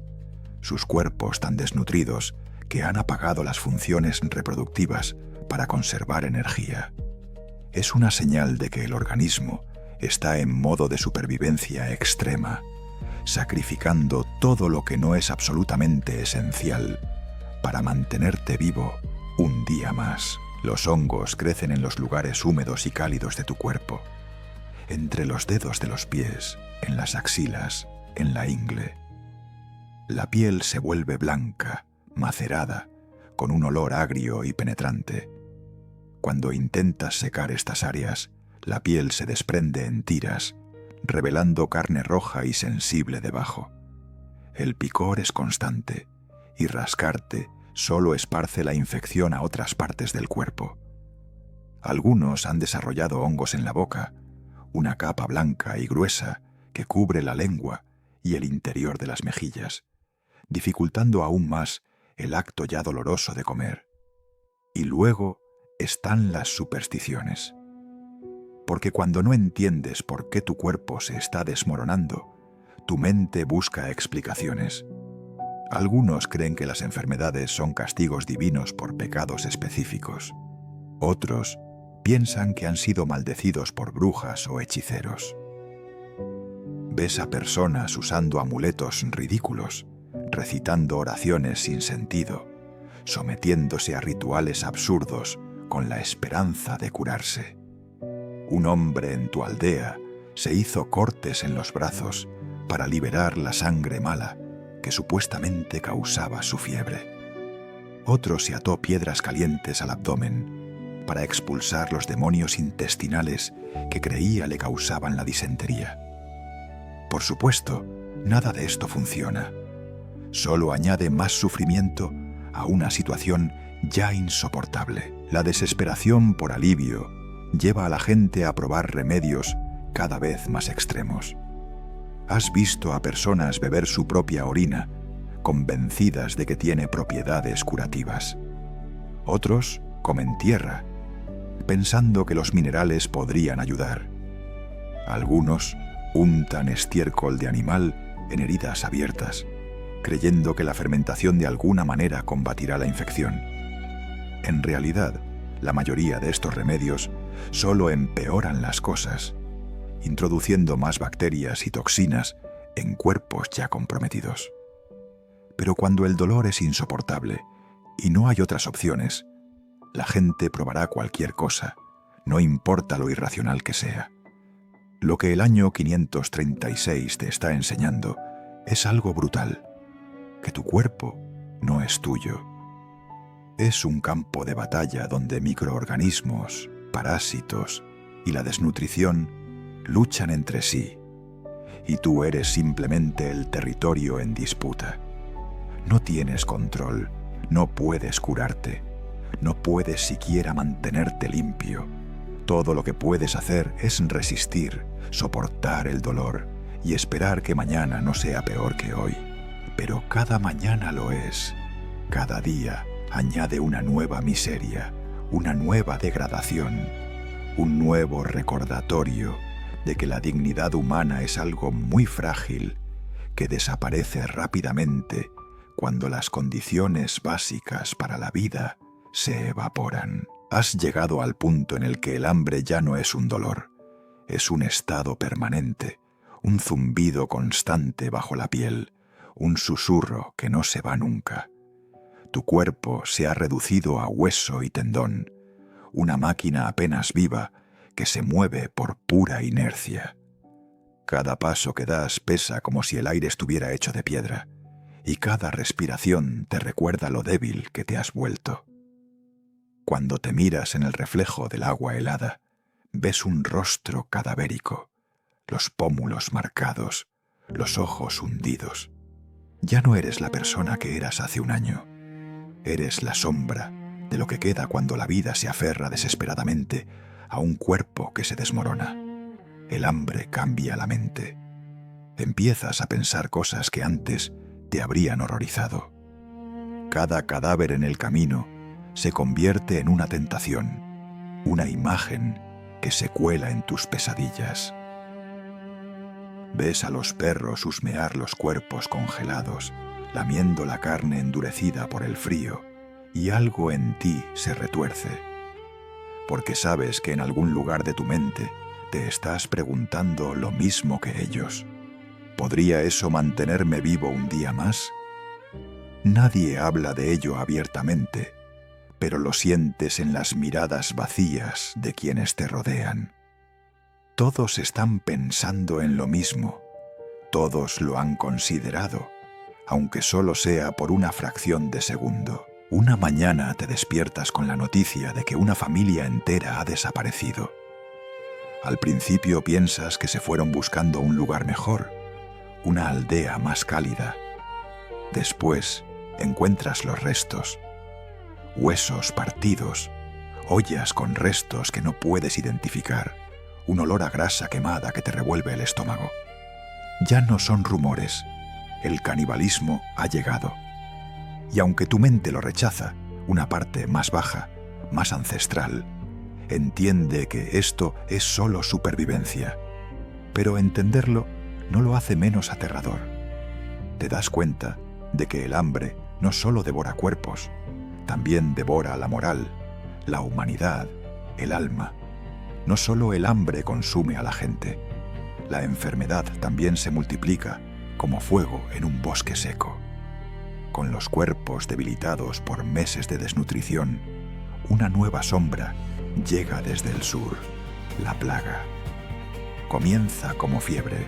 sus cuerpos tan desnutridos que han apagado las funciones reproductivas para conservar energía. Es una señal de que el organismo está en modo de supervivencia extrema, sacrificando todo lo que no es absolutamente esencial para mantenerte vivo un día más. Los hongos crecen en los lugares húmedos y cálidos de tu cuerpo, entre los dedos de los pies, en las axilas, en la ingle. La piel se vuelve blanca, macerada, con un olor agrio y penetrante. Cuando intentas secar estas áreas, la piel se desprende en tiras, revelando carne roja y sensible debajo. El picor es constante, y rascarte solo esparce la infección a otras partes del cuerpo. Algunos han desarrollado hongos en la boca, una capa blanca y gruesa que cubre la lengua y el interior de las mejillas, dificultando aún más el acto ya doloroso de comer. Y luego están las supersticiones. Porque cuando no entiendes por qué tu cuerpo se está desmoronando, tu mente busca explicaciones. Algunos creen que las enfermedades son castigos divinos por pecados específicos. Otros piensan que han sido maldecidos por brujas o hechiceros. Ves a personas usando amuletos ridículos, recitando oraciones sin sentido, sometiéndose a rituales absurdos con la esperanza de curarse. Un hombre en tu aldea se hizo cortes en los brazos para liberar la sangre mala que supuestamente causaba su fiebre. Otro se ató piedras calientes al abdomen para expulsar los demonios intestinales que creía le causaban la disentería. Por supuesto, nada de esto funciona. Solo añade más sufrimiento a una situación ya insoportable. La desesperación por alivio lleva a la gente a probar remedios cada vez más extremos. ¿Has visto a personas beber su propia orina, convencidas de que tiene propiedades curativas? Otros comen tierra, pensando que los minerales podrían ayudar. Algunos untan estiércol de animal en heridas abiertas, creyendo que la fermentación de alguna manera combatirá la infección. En realidad, la mayoría de estos remedios solo empeoran las cosas, introduciendo más bacterias y toxinas en cuerpos ya comprometidos. Pero cuando el dolor es insoportable y no hay otras opciones, la gente probará cualquier cosa, no importa lo irracional que sea. Lo que el año 536 te está enseñando es algo brutal, que tu cuerpo no es tuyo. Es un campo de batalla donde microorganismos, parásitos y la desnutrición luchan entre sí, y tú eres simplemente el territorio en disputa. No tienes control, no puedes curarte, no puedes siquiera mantenerte limpio. Todo lo que puedes hacer es resistir, soportar el dolor y esperar que mañana no sea peor que hoy. Pero cada mañana lo es. Cada día añade una nueva miseria, una nueva degradación, un nuevo recordatorio de que la dignidad humana es algo muy frágil, que desaparece rápidamente cuando las condiciones básicas para la vida se evaporan. Has llegado al punto en el que el hambre ya no es un dolor, es un estado permanente, un zumbido constante bajo la piel, un susurro que no se va nunca. Tu cuerpo se ha reducido a hueso y tendón, una máquina apenas viva que se mueve por pura inercia. Cada paso que das pesa como si el aire estuviera hecho de piedra, y cada respiración te recuerda lo débil que te has vuelto. Cuando te miras en el reflejo del agua helada, ves un rostro cadavérico, los pómulos marcados, los ojos hundidos. Ya no eres la persona que eras hace un año. Eres la sombra de lo que queda cuando la vida se aferra desesperadamente a un cuerpo que se desmorona. El hambre cambia la mente. Empiezas a pensar cosas que antes te habrían horrorizado. Cada cadáver en el camino se convierte en una tentación, una imagen que se cuela en tus pesadillas. Ves a los perros husmear los cuerpos congelados, lamiendo la carne endurecida por el frío, y algo en ti se retuerce, porque sabes que en algún lugar de tu mente te estás preguntando lo mismo que ellos. ¿Podría eso mantenerme vivo un día más? Nadie habla de ello abiertamente, pero lo sientes en las miradas vacías de quienes te rodean. Todos están pensando en lo mismo, todos lo han considerado, aunque solo sea por una fracción de segundo. Una mañana te despiertas con la noticia de que una familia entera ha desaparecido. Al principio piensas que se fueron buscando un lugar mejor, una aldea más cálida. Después encuentras los restos, huesos partidos, ollas con restos que no puedes identificar, un olor a grasa quemada que te revuelve el estómago. Ya no son rumores, el canibalismo ha llegado. Y aunque tu mente lo rechaza, una parte más baja, más ancestral, entiende que esto es solo supervivencia. Pero entenderlo no lo hace menos aterrador. Te das cuenta de que el hambre no solo devora cuerpos, también devora la moral, la humanidad, el alma. No solo el hambre consume a la gente, la enfermedad también se multiplica como fuego en un bosque seco. Con los cuerpos debilitados por meses de desnutrición, una nueva sombra llega desde el sur, la plaga. Comienza como fiebre,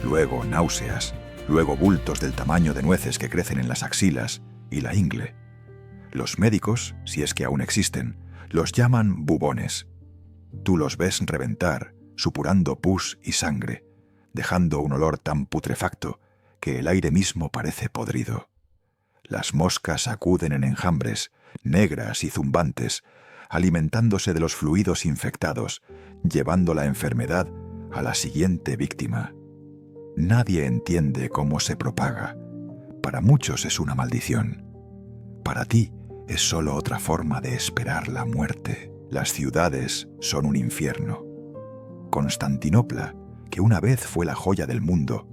luego náuseas, luego bultos del tamaño de nueces que crecen en las axilas y la ingle. Los médicos, si es que aún existen, los llaman bubones. Tú los ves reventar, supurando pus y sangre, dejando un olor tan putrefacto que el aire mismo parece podrido. Las moscas acuden en enjambres, negras y zumbantes, alimentándose de los fluidos infectados, llevando la enfermedad a la siguiente víctima. Nadie entiende cómo se propaga. Para muchos es una maldición. Para ti es solo otra forma de esperar la muerte. Las ciudades son un infierno. Constantinopla, que una vez fue la joya del mundo,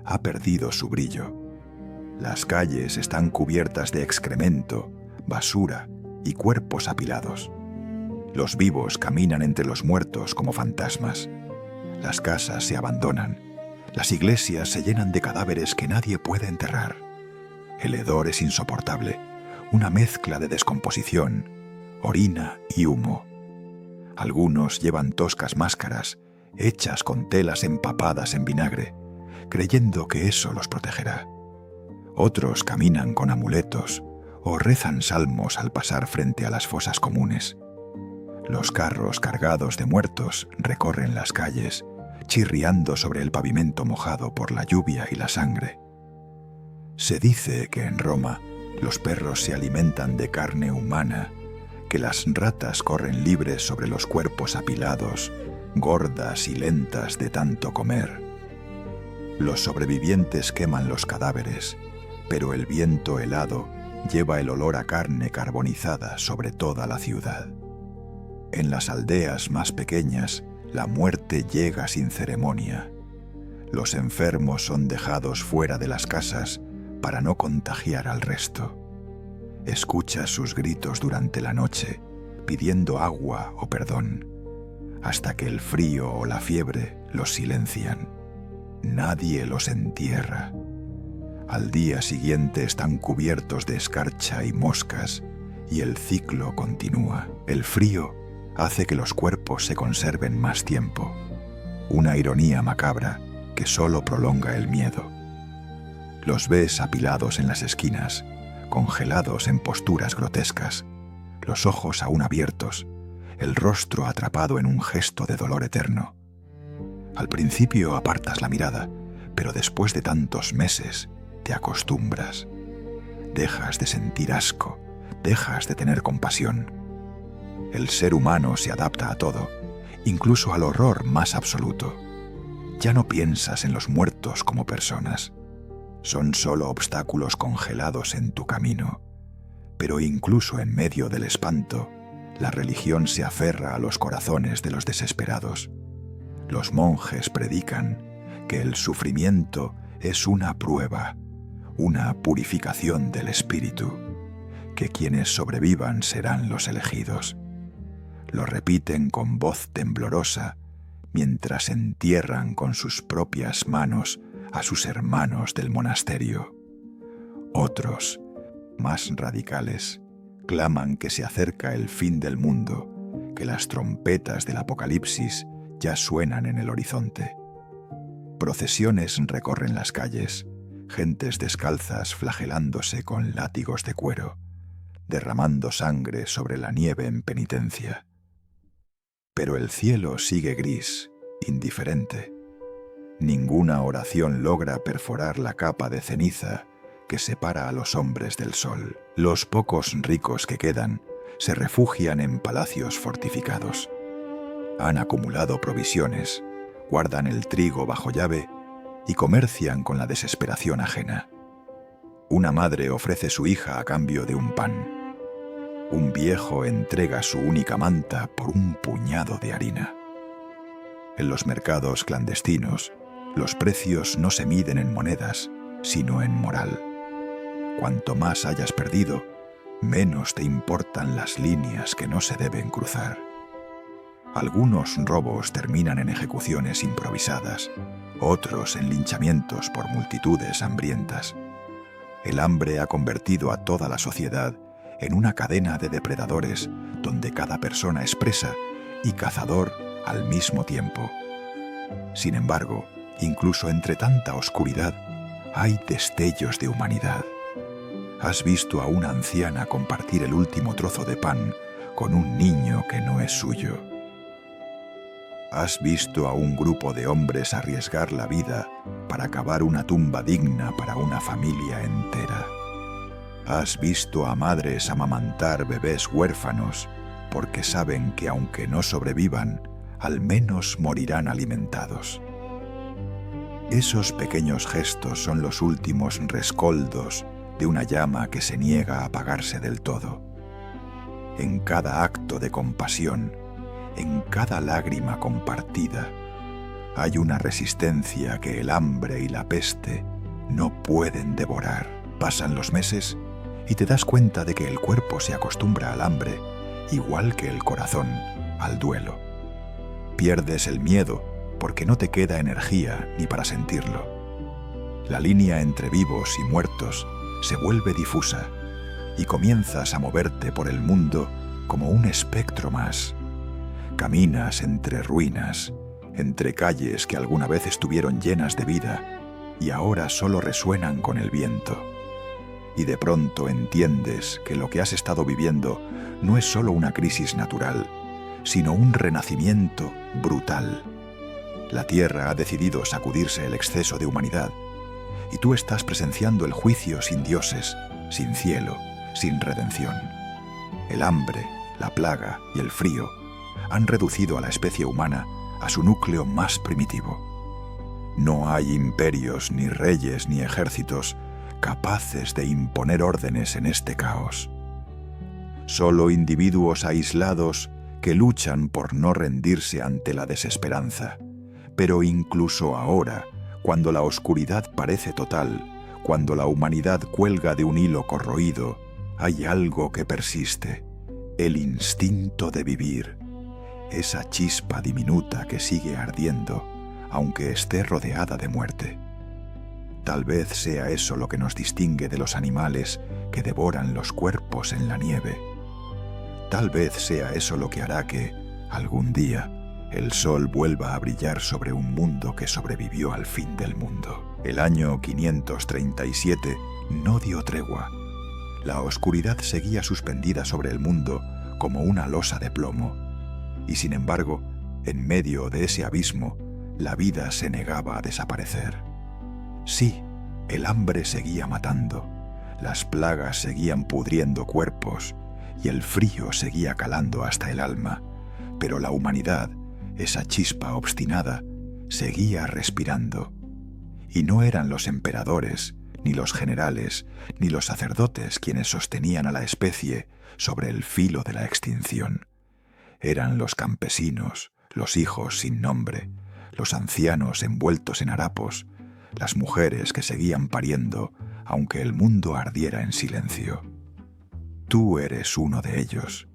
ha perdido su brillo. Las calles están cubiertas de excremento, basura y cuerpos apilados. Los vivos caminan entre los muertos como fantasmas. Las casas se abandonan. Las iglesias se llenan de cadáveres que nadie puede enterrar. El hedor es insoportable, una mezcla de descomposición, orina y humo. Algunos llevan toscas máscaras, hechas con telas empapadas en vinagre, creyendo que eso los protegerá. Otros caminan con amuletos o rezan salmos al pasar frente a las fosas comunes. Los carros cargados de muertos recorren las calles, chirriando sobre el pavimento mojado por la lluvia y la sangre. Se dice que en Roma los perros se alimentan de carne humana, que las ratas corren libres sobre los cuerpos apilados, gordas y lentas de tanto comer. Los sobrevivientes queman los cadáveres, pero el viento helado lleva el olor a carne carbonizada sobre toda la ciudad. En las aldeas más pequeñas, la muerte llega sin ceremonia. Los enfermos son dejados fuera de las casas para no contagiar al resto. Escuchas sus gritos durante la noche, pidiendo agua o perdón, hasta que el frío o la fiebre los silencian. Nadie los entierra. Al día siguiente están cubiertos de escarcha y moscas, y el ciclo continúa. El frío hace que los cuerpos se conserven más tiempo. Una ironía macabra que solo prolonga el miedo. Los ves apilados en las esquinas, congelados en posturas grotescas, los ojos aún abiertos, el rostro atrapado en un gesto de dolor eterno. Al principio apartas la mirada, pero después de tantos meses te acostumbras. Dejas de sentir asco, dejas de tener compasión. El ser humano se adapta a todo, incluso al horror más absoluto. Ya no piensas en los muertos como personas. Son solo obstáculos congelados en tu camino. Pero incluso en medio del espanto, la religión se aferra a los corazones de los desesperados. Los monjes predican que el sufrimiento es una prueba, una purificación del espíritu, que quienes sobrevivan serán los elegidos. Lo repiten con voz temblorosa mientras entierran con sus propias manos a sus hermanos del monasterio. Otros, más radicales, claman que se acerca el fin del mundo, que las trompetas del apocalipsis ya suenan en el horizonte. Procesiones recorren las calles, gentes descalzas flagelándose con látigos de cuero, derramando sangre sobre la nieve en penitencia. Pero el cielo sigue gris, indiferente. Ninguna oración logra perforar la capa de ceniza que separa a los hombres del sol. Los pocos ricos que quedan se refugian en palacios fortificados. Han acumulado provisiones, guardan el trigo bajo llave y comercian con la desesperación ajena. Una madre ofrece su hija a cambio de un pan. Un viejo entrega su única manta por un puñado de harina. En los mercados clandestinos, los precios no se miden en monedas, sino en moral. Cuanto más hayas perdido, menos te importan las líneas que no se deben cruzar. Algunos robos terminan en ejecuciones improvisadas, otros en linchamientos por multitudes hambrientas. El hambre ha convertido a toda la sociedad en una cadena de depredadores donde cada persona es presa y cazador al mismo tiempo. Sin embargo, incluso entre tanta oscuridad, hay destellos de humanidad. ¿Has visto a una anciana compartir el último trozo de pan con un niño que no es suyo? ¿Has visto a un grupo de hombres arriesgar la vida para cavar una tumba digna para una familia entera? ¿Has visto a madres amamantar bebés huérfanos porque saben que aunque no sobrevivan, al menos morirán alimentados? Esos pequeños gestos son los últimos rescoldos de una llama que se niega a apagarse del todo. En cada acto de compasión, en cada lágrima compartida, hay una resistencia que el hambre y la peste no pueden devorar. Pasan los meses y te das cuenta de que el cuerpo se acostumbra al hambre, igual que el corazón al duelo. Pierdes el miedo porque no te queda energía ni para sentirlo. La línea entre vivos y muertos se vuelve difusa y comienzas a moverte por el mundo como un espectro más. Caminas entre ruinas, entre calles que alguna vez estuvieron llenas de vida y ahora solo resuenan con el viento. Y de pronto entiendes que lo que has estado viviendo no es solo una crisis natural, sino un renacimiento brutal. La Tierra ha decidido sacudirse el exceso de humanidad y tú estás presenciando el juicio sin dioses, sin cielo, sin redención. El hambre, la plaga y el frío han reducido a la especie humana a su núcleo más primitivo. No hay imperios, ni reyes, ni ejércitos capaces de imponer órdenes en este caos. Solo individuos aislados que luchan por no rendirse ante la desesperanza. Pero incluso ahora, cuando la oscuridad parece total, cuando la humanidad cuelga de un hilo corroído, hay algo que persiste: el instinto de vivir, esa chispa diminuta que sigue ardiendo, aunque esté rodeada de muerte. Tal vez sea eso lo que nos distingue de los animales que devoran los cuerpos en la nieve. Tal vez sea eso lo que hará que, algún día, el sol vuelva a brillar sobre un mundo que sobrevivió al fin del mundo. El año 537 no dio tregua. La oscuridad seguía suspendida sobre el mundo como una losa de plomo. Y sin embargo, en medio de ese abismo, la vida se negaba a desaparecer. Sí, el hambre seguía matando, las plagas seguían pudriendo cuerpos y el frío seguía calando hasta el alma, pero la humanidad, esa chispa obstinada, seguía respirando. Y no eran los emperadores, ni los generales, ni los sacerdotes quienes sostenían a la especie sobre el filo de la extinción. Eran los campesinos, los hijos sin nombre, los ancianos envueltos en harapos, las mujeres que seguían pariendo, aunque el mundo ardiera en silencio. Tú eres uno de ellos,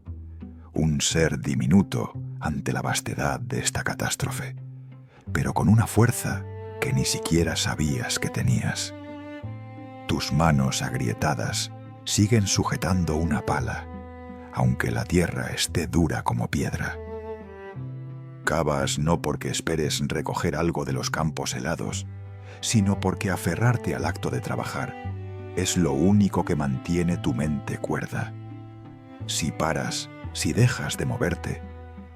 un ser diminuto ante la vastedad de esta catástrofe, pero con una fuerza que ni siquiera sabías que tenías. Tus manos agrietadas siguen sujetando una pala, aunque la tierra esté dura como piedra. Cavas no porque esperes recoger algo de los campos helados, sino porque aferrarte al acto de trabajar es lo único que mantiene tu mente cuerda. Si paras, si dejas de moverte,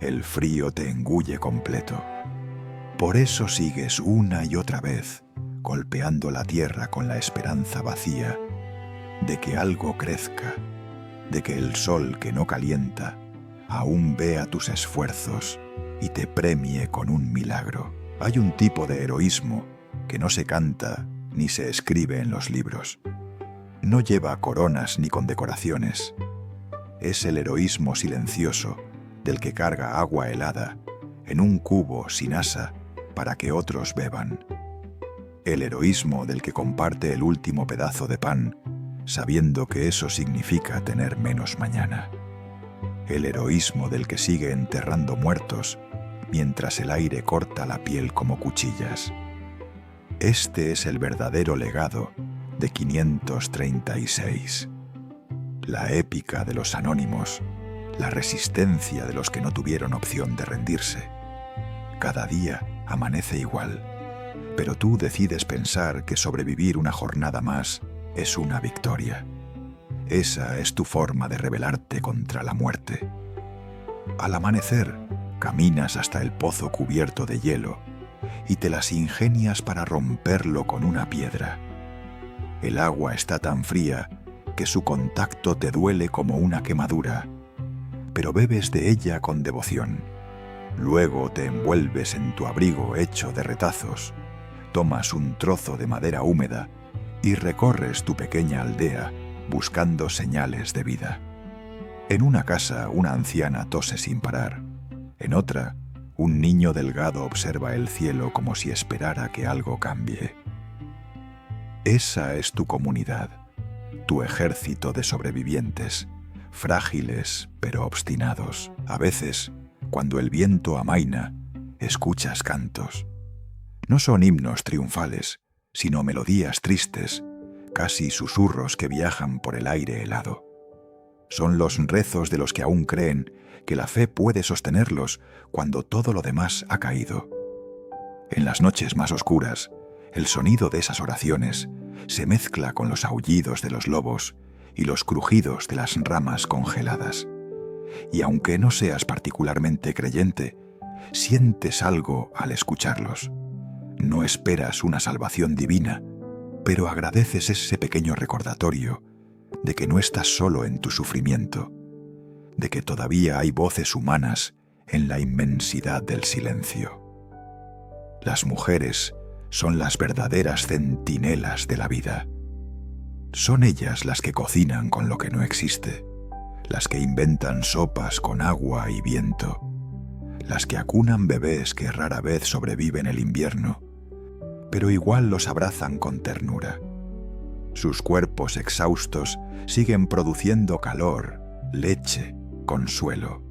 el frío te engulle completo. Por eso sigues una y otra vez, golpeando la tierra con la esperanza vacía de que algo crezca, de que el sol que no calienta aún vea tus esfuerzos y te premie con un milagro. Hay un tipo de heroísmo que no se canta ni se escribe en los libros. No lleva coronas ni condecoraciones. Es el heroísmo silencioso del que carga agua helada en un cubo sin asa para que otros beban. El heroísmo del que comparte el último pedazo de pan, sabiendo que eso significa tener menos mañana. El heroísmo del que sigue enterrando muertos mientras el aire corta la piel como cuchillas. Este es el verdadero legado de 536. La épica de los anónimos, la resistencia de los que no tuvieron opción de rendirse. Cada día amanece igual, pero tú decides pensar que sobrevivir una jornada más es una victoria. Esa es tu forma de rebelarte contra la muerte. Al amanecer, caminas hasta el pozo cubierto de hielo y te las ingenias para romperlo con una piedra. El agua está tan fría que su contacto te duele como una quemadura, pero bebes de ella con devoción. Luego te envuelves en tu abrigo hecho de retazos, tomas un trozo de madera húmeda y recorres tu pequeña aldea buscando señales de vida. En una casa una anciana tose sin parar. En otra, un niño delgado observa el cielo como si esperara que algo cambie. Esa es tu comunidad, tu ejército de sobrevivientes, frágiles pero obstinados. A veces, cuando el viento amaina, escuchas cantos. No son himnos triunfales, sino melodías tristes, casi susurros que viajan por el aire helado. Son los rezos de los que aún creen que la fe puede sostenerlos cuando todo lo demás ha caído. En las noches más oscuras, el sonido de esas oraciones se mezcla con los aullidos de los lobos y los crujidos de las ramas congeladas. Y aunque no seas particularmente creyente, sientes algo al escucharlos. No esperas una salvación divina, pero agradeces ese pequeño recordatorio de que no estás solo en tu sufrimiento, de que todavía hay voces humanas en la inmensidad del silencio. Las mujeres son las verdaderas centinelas de la vida. Son ellas las que cocinan con lo que no existe, las que inventan sopas con agua y viento, las que acunan bebés que rara vez sobreviven el invierno, pero igual los abrazan con ternura. Sus cuerpos exhaustos siguen produciendo calor, leche, consuelo.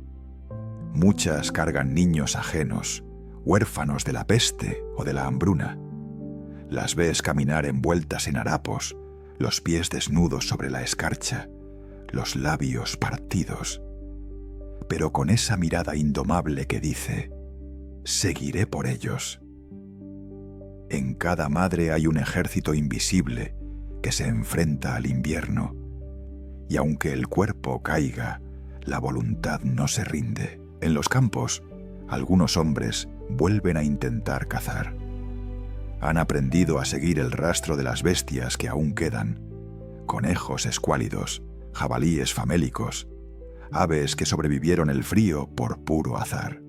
Muchas cargan niños ajenos, huérfanos de la peste o de la hambruna. Las ves caminar envueltas en harapos, los pies desnudos sobre la escarcha, los labios partidos, pero con esa mirada indomable que dice: seguiré por ellos. En cada madre hay un ejército invisible que se enfrenta al invierno, y aunque el cuerpo caiga, la voluntad no se rinde. En los campos, algunos hombres vuelven a intentar cazar. Han aprendido a seguir el rastro de las bestias que aún quedan: conejos escuálidos, jabalíes famélicos, aves que sobrevivieron el frío por puro azar.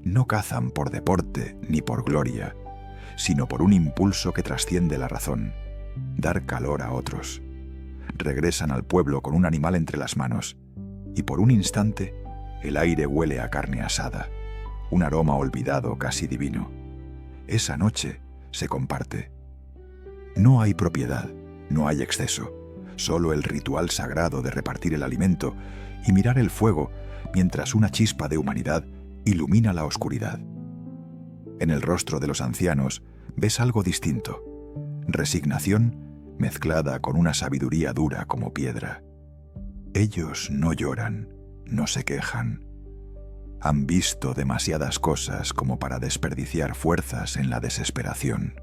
No cazan por deporte ni por gloria, sino por un impulso que trasciende la razón: dar calor a otros. Regresan al pueblo con un animal entre las manos, y por un instante el aire huele a carne asada, un aroma olvidado casi divino. Esa noche se comparte. No hay propiedad, no hay exceso, solo el ritual sagrado de repartir el alimento y mirar el fuego mientras una chispa de humanidad ilumina la oscuridad. En el rostro de los ancianos ves algo distinto: resignación mezclada con una sabiduría dura como piedra. Ellos no lloran, no se quejan. Han visto demasiadas cosas como para desperdiciar fuerzas en la desesperación.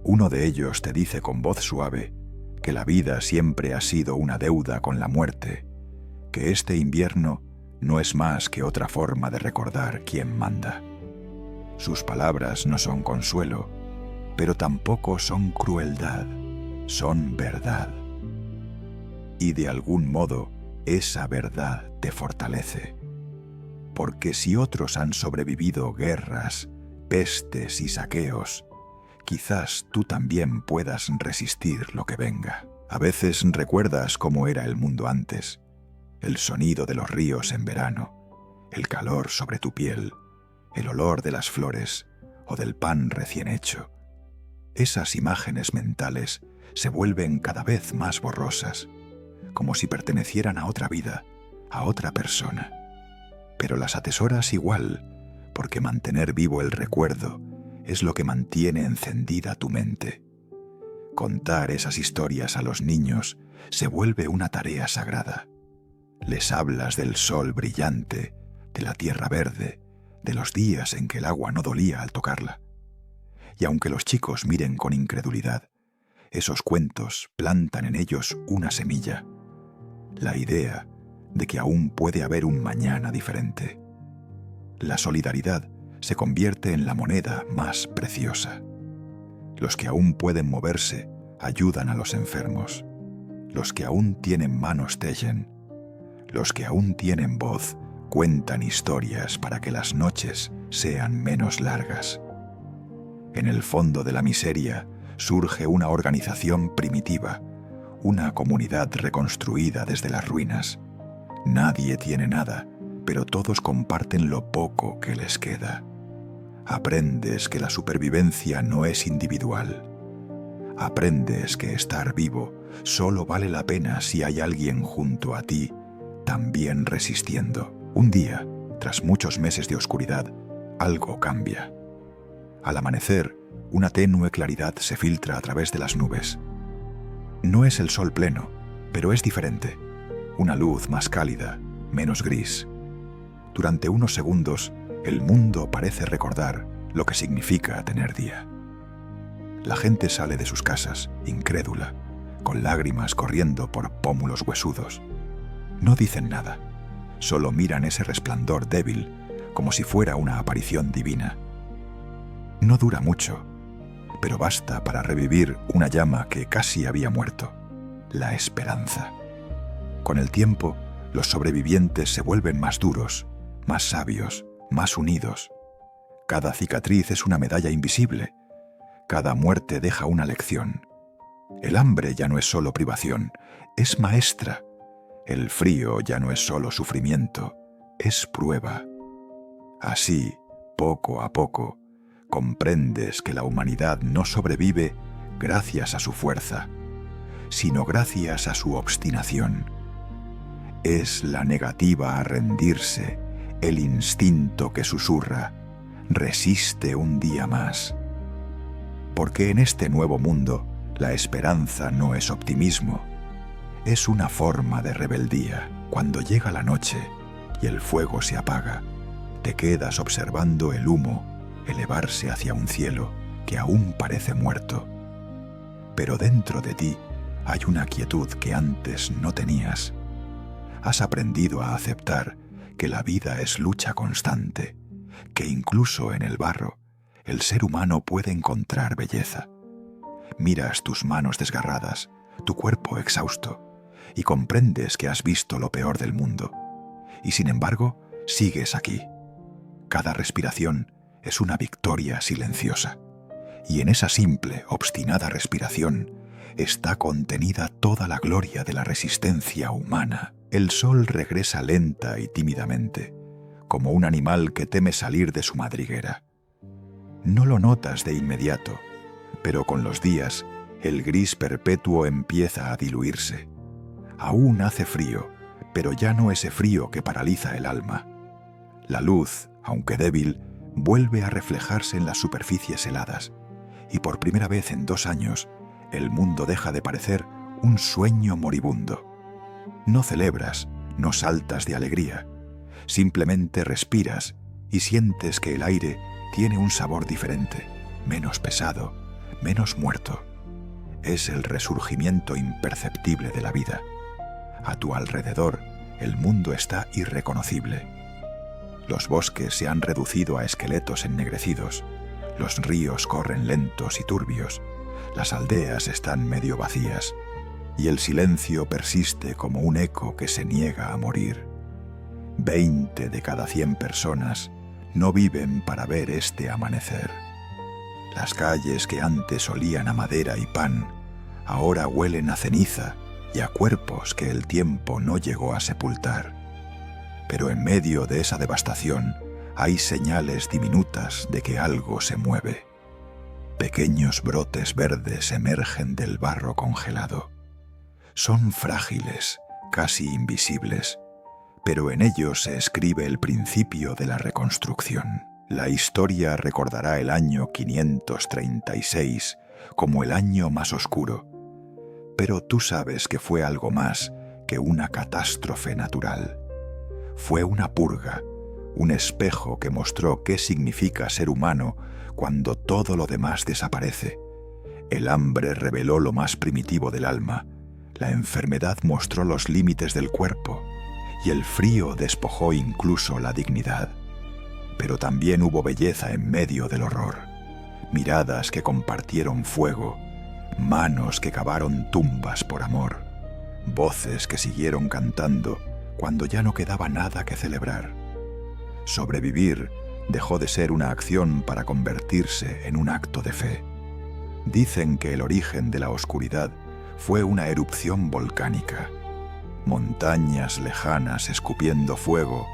Uno de ellos te dice con voz suave que la vida siempre ha sido una deuda con la muerte, que este invierno no es más que otra forma de recordar quién manda. Sus palabras no son consuelo, pero tampoco son crueldad, son verdad. Y de algún modo, esa verdad te fortalece. Porque si otros han sobrevivido guerras, pestes y saqueos, quizás tú también puedas resistir lo que venga. A veces recuerdas cómo era el mundo antes, el sonido de los ríos en verano, el calor sobre tu piel, el olor de las flores o del pan recién hecho. Esas imágenes mentales se vuelven cada vez más borrosas, como si pertenecieran a otra vida, a otra persona. Pero las atesoras igual, porque mantener vivo el recuerdo es lo que mantiene encendida tu mente. Contar esas historias a los niños se vuelve una tarea sagrada. Les hablas del sol brillante, de la tierra verde, de los días en que el agua no dolía al tocarla. Y aunque los chicos miren con incredulidad, esos cuentos plantan en ellos una semilla, la idea de que aún puede haber un mañana diferente. La solidaridad se convierte en la moneda más preciosa. Los que aún pueden moverse ayudan a los enfermos. Los que aún tienen manos tejen. Los que aún tienen voz cuentan historias para que las noches sean menos largas. En el fondo de la miseria surge una organización primitiva, una comunidad reconstruida desde las ruinas. Nadie tiene nada, pero todos comparten lo poco que les queda. Aprendes que la supervivencia no es individual. Aprendes que estar vivo solo vale la pena si hay alguien junto a ti, también resistiendo. Un día, tras muchos meses de oscuridad, algo cambia. Al amanecer, una tenue claridad se filtra a través de las nubes. No es el sol pleno, pero es diferente. Una luz más cálida, menos gris. Durante unos segundos, el mundo parece recordar lo que significa tener día. La gente sale de sus casas, incrédula, con lágrimas corriendo por pómulos huesudos. No dicen nada, solo miran ese resplandor débil, como si fuera una aparición divina. No dura mucho, pero basta para revivir una llama que casi había muerto, la esperanza. Con el tiempo, los sobrevivientes se vuelven más duros, más sabios, más unidos. Cada cicatriz es una medalla invisible. Cada muerte deja una lección. El hambre ya no es solo privación, es maestra. El frío ya no es solo sufrimiento, es prueba. Así, poco a poco, comprendes que la humanidad no sobrevive gracias a su fuerza, sino gracias a su obstinación. Es la negativa a rendirse, el instinto que susurra, resiste un día más. Porque en este nuevo mundo, la esperanza no es optimismo, es una forma de rebeldía. Cuando llega la noche y el fuego se apaga, te quedas observando el humo elevarse hacia un cielo que aún parece muerto. Pero dentro de ti hay una quietud que antes no tenías. Has aprendido a aceptar que la vida es lucha constante, que incluso en el barro el ser humano puede encontrar belleza. Miras tus manos desgarradas, tu cuerpo exhausto, y comprendes que has visto lo peor del mundo. Y sin embargo, sigues aquí. Cada respiración es una victoria silenciosa. Y en esa simple, obstinada respiración está contenida toda la gloria de la resistencia humana. El sol regresa lenta y tímidamente, como un animal que teme salir de su madriguera. No lo notas de inmediato, pero con los días el gris perpetuo empieza a diluirse. Aún hace frío, pero ya no ese frío que paraliza el alma. La luz, aunque débil, vuelve a reflejarse en las superficies heladas, y por primera vez en 2 años, el mundo deja de parecer un sueño moribundo. No celebras, no saltas de alegría, simplemente respiras y sientes que el aire tiene un sabor diferente, menos pesado, menos muerto. Es el resurgimiento imperceptible de la vida. A tu alrededor, el mundo está irreconocible. Los bosques se han reducido a esqueletos ennegrecidos, los ríos corren lentos y turbios, las aldeas están medio vacías, y el silencio persiste como un eco que se niega a morir. 20 de cada 100 personas no viven para ver este amanecer. Las calles que antes olían a madera y pan, ahora huelen a ceniza y a cuerpos que el tiempo no llegó a sepultar. Pero en medio de esa devastación hay señales diminutas de que algo se mueve. Pequeños brotes verdes emergen del barro congelado. Son frágiles, casi invisibles, pero en ellos se escribe el principio de la reconstrucción. La historia recordará el año 536 como el año más oscuro, pero tú sabes que fue algo más que una catástrofe natural. Fue una purga, un espejo que mostró qué significa ser humano cuando todo lo demás desaparece. El hambre reveló lo más primitivo del alma, la enfermedad mostró los límites del cuerpo y el frío despojó incluso la dignidad. Pero también hubo belleza en medio del horror, miradas que compartieron fuego, manos que cavaron tumbas por amor, voces que siguieron cantando cuando ya no quedaba nada que celebrar. Sobrevivir dejó de ser una acción para convertirse en un acto de fe. Dicen que el origen de la oscuridad fue una erupción volcánica, montañas lejanas escupiendo fuego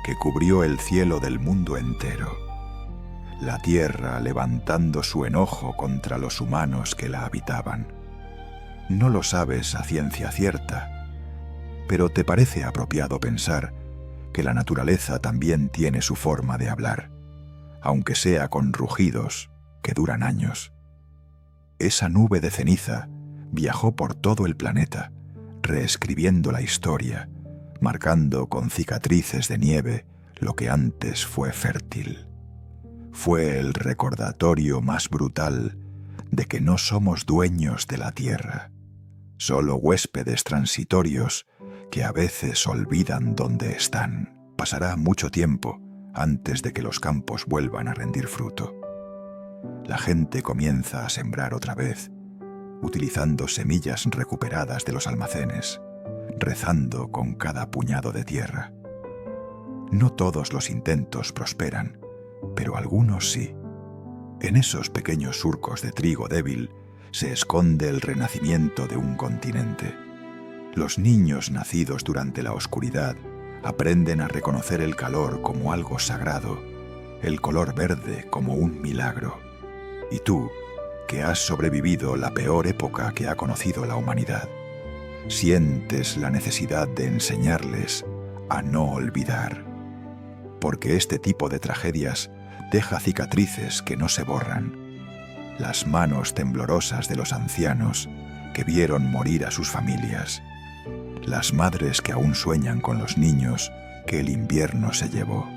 que cubrió el cielo del mundo entero. La tierra levantando su enojo contra los humanos que la habitaban. No lo sabes a ciencia cierta, pero te parece apropiado pensar que la naturaleza también tiene su forma de hablar, aunque sea con rugidos que duran años. Esa nube de ceniza viajó por todo el planeta, reescribiendo la historia, marcando con cicatrices de nieve lo que antes fue fértil. Fue el recordatorio más brutal de que no somos dueños de la tierra, solo huéspedes transitorios que a veces olvidan dónde están. Pasará mucho tiempo antes de que los campos vuelvan a rendir fruto. La gente comienza a sembrar otra vez, utilizando semillas recuperadas de los almacenes, rezando con cada puñado de tierra. No todos los intentos prosperan, pero algunos sí. En esos pequeños surcos de trigo débil se esconde el renacimiento de un continente. Los niños nacidos durante la oscuridad aprenden a reconocer el calor como algo sagrado, el color verde como un milagro. Y tú, que has sobrevivido la peor época que ha conocido la humanidad, sientes la necesidad de enseñarles a no olvidar, porque este tipo de tragedias deja cicatrices que no se borran. Las manos temblorosas de los ancianos que vieron morir a sus familias, las madres que aún sueñan con los niños que el invierno se llevó,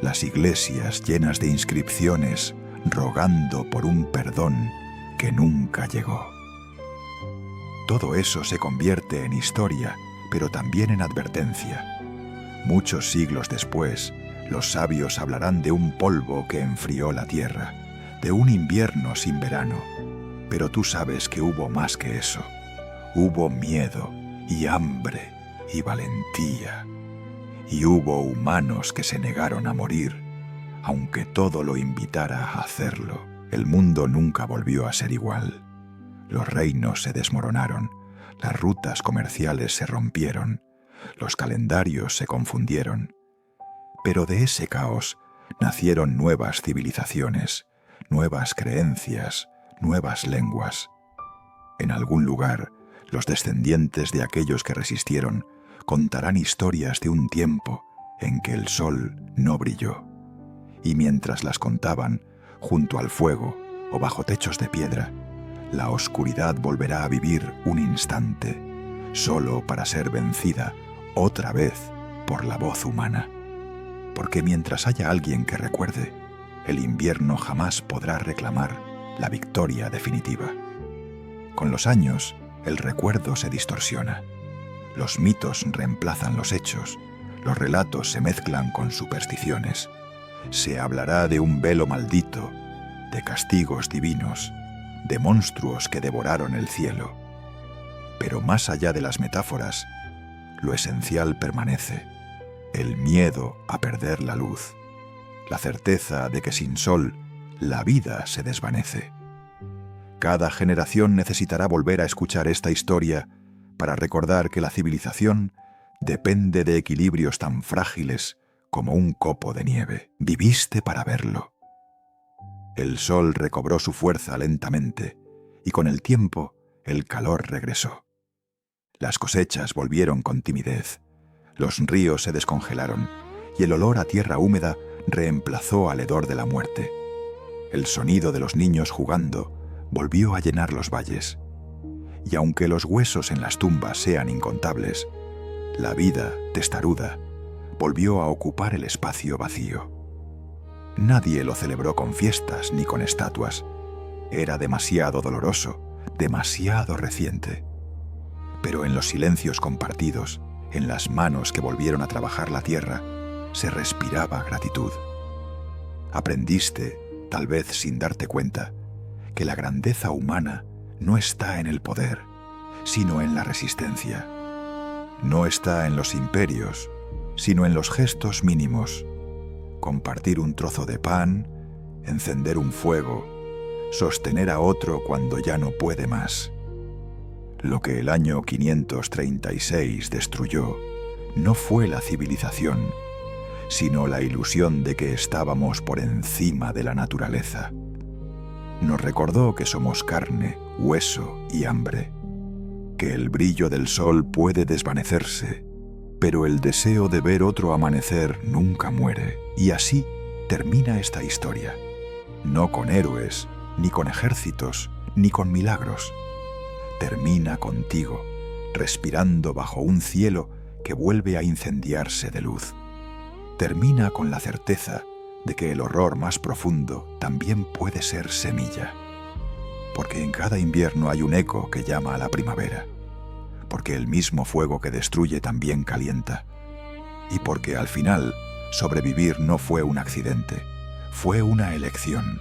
las iglesias llenas de inscripciones rogando por un perdón que nunca llegó. Todo eso se convierte en historia, pero también en advertencia. Muchos siglos después, los sabios hablarán de un polvo que enfrió la tierra, de un invierno sin verano. Pero tú sabes que hubo más que eso. Hubo miedo y hambre y valentía. Y hubo humanos que se negaron a morir, aunque todo lo invitara a hacerlo. El mundo nunca volvió a ser igual. Los reinos se desmoronaron, las rutas comerciales se rompieron, los calendarios se confundieron. Pero de ese caos nacieron nuevas civilizaciones, nuevas creencias, nuevas lenguas. En algún lugar, los descendientes de aquellos que resistieron contarán historias de un tiempo en que el sol no brilló. Y mientras las contaban, junto al fuego o bajo techos de piedra, la oscuridad volverá a vivir un instante, solo para ser vencida otra vez por la voz humana. Porque mientras haya alguien que recuerde, el invierno jamás podrá reclamar la victoria definitiva. Con los años, el recuerdo se distorsiona. Los mitos reemplazan los hechos, los relatos se mezclan con supersticiones. Se hablará de un velo maldito, de castigos divinos, de monstruos que devoraron el cielo. Pero más allá de las metáforas, lo esencial permanece: el miedo a perder la luz, la certeza de que sin sol la vida se desvanece. Cada generación necesitará volver a escuchar esta historia para recordar que la civilización depende de equilibrios tan frágiles como un copo de nieve. Viviste para verlo. El sol recobró su fuerza lentamente y con el tiempo el calor regresó. Las cosechas volvieron con timidez, los ríos se descongelaron y el olor a tierra húmeda reemplazó al hedor de la muerte. El sonido de los niños jugando volvió a llenar los valles. Y aunque los huesos en las tumbas sean incontables, la vida, testaruda, volvió a ocupar el espacio vacío. Nadie lo celebró con fiestas ni con estatuas. Era demasiado doloroso, demasiado reciente. Pero en los silencios compartidos, en las manos que volvieron a trabajar la tierra, se respiraba gratitud. Aprendiste, tal vez sin darte cuenta, que la grandeza humana no está en el poder, sino en la resistencia. No está en los imperios, sino en los gestos mínimos. Compartir un trozo de pan, encender un fuego, sostener a otro cuando ya no puede más. Lo que el año 536 destruyó no fue la civilización, sino la ilusión de que estábamos por encima de la naturaleza. Nos recordó que somos carne, hueso y hambre, que el brillo del sol puede desvanecerse, pero el deseo de ver otro amanecer nunca muere. Y así termina esta historia. No con héroes, ni con ejércitos, ni con milagros. Termina contigo, respirando bajo un cielo que vuelve a incendiarse de luz. Termina con la certeza de que el horror más profundo también puede ser semilla. Porque en cada invierno hay un eco que llama a la primavera. Porque el mismo fuego que destruye también calienta. Y porque al final sobrevivir no fue un accidente, fue una elección.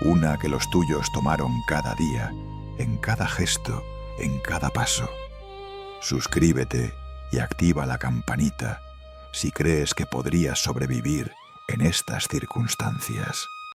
Una que los tuyos tomaron cada día, en cada gesto, en cada paso. Suscríbete y activa la campanita si crees que podrías sobrevivir en estas circunstancias.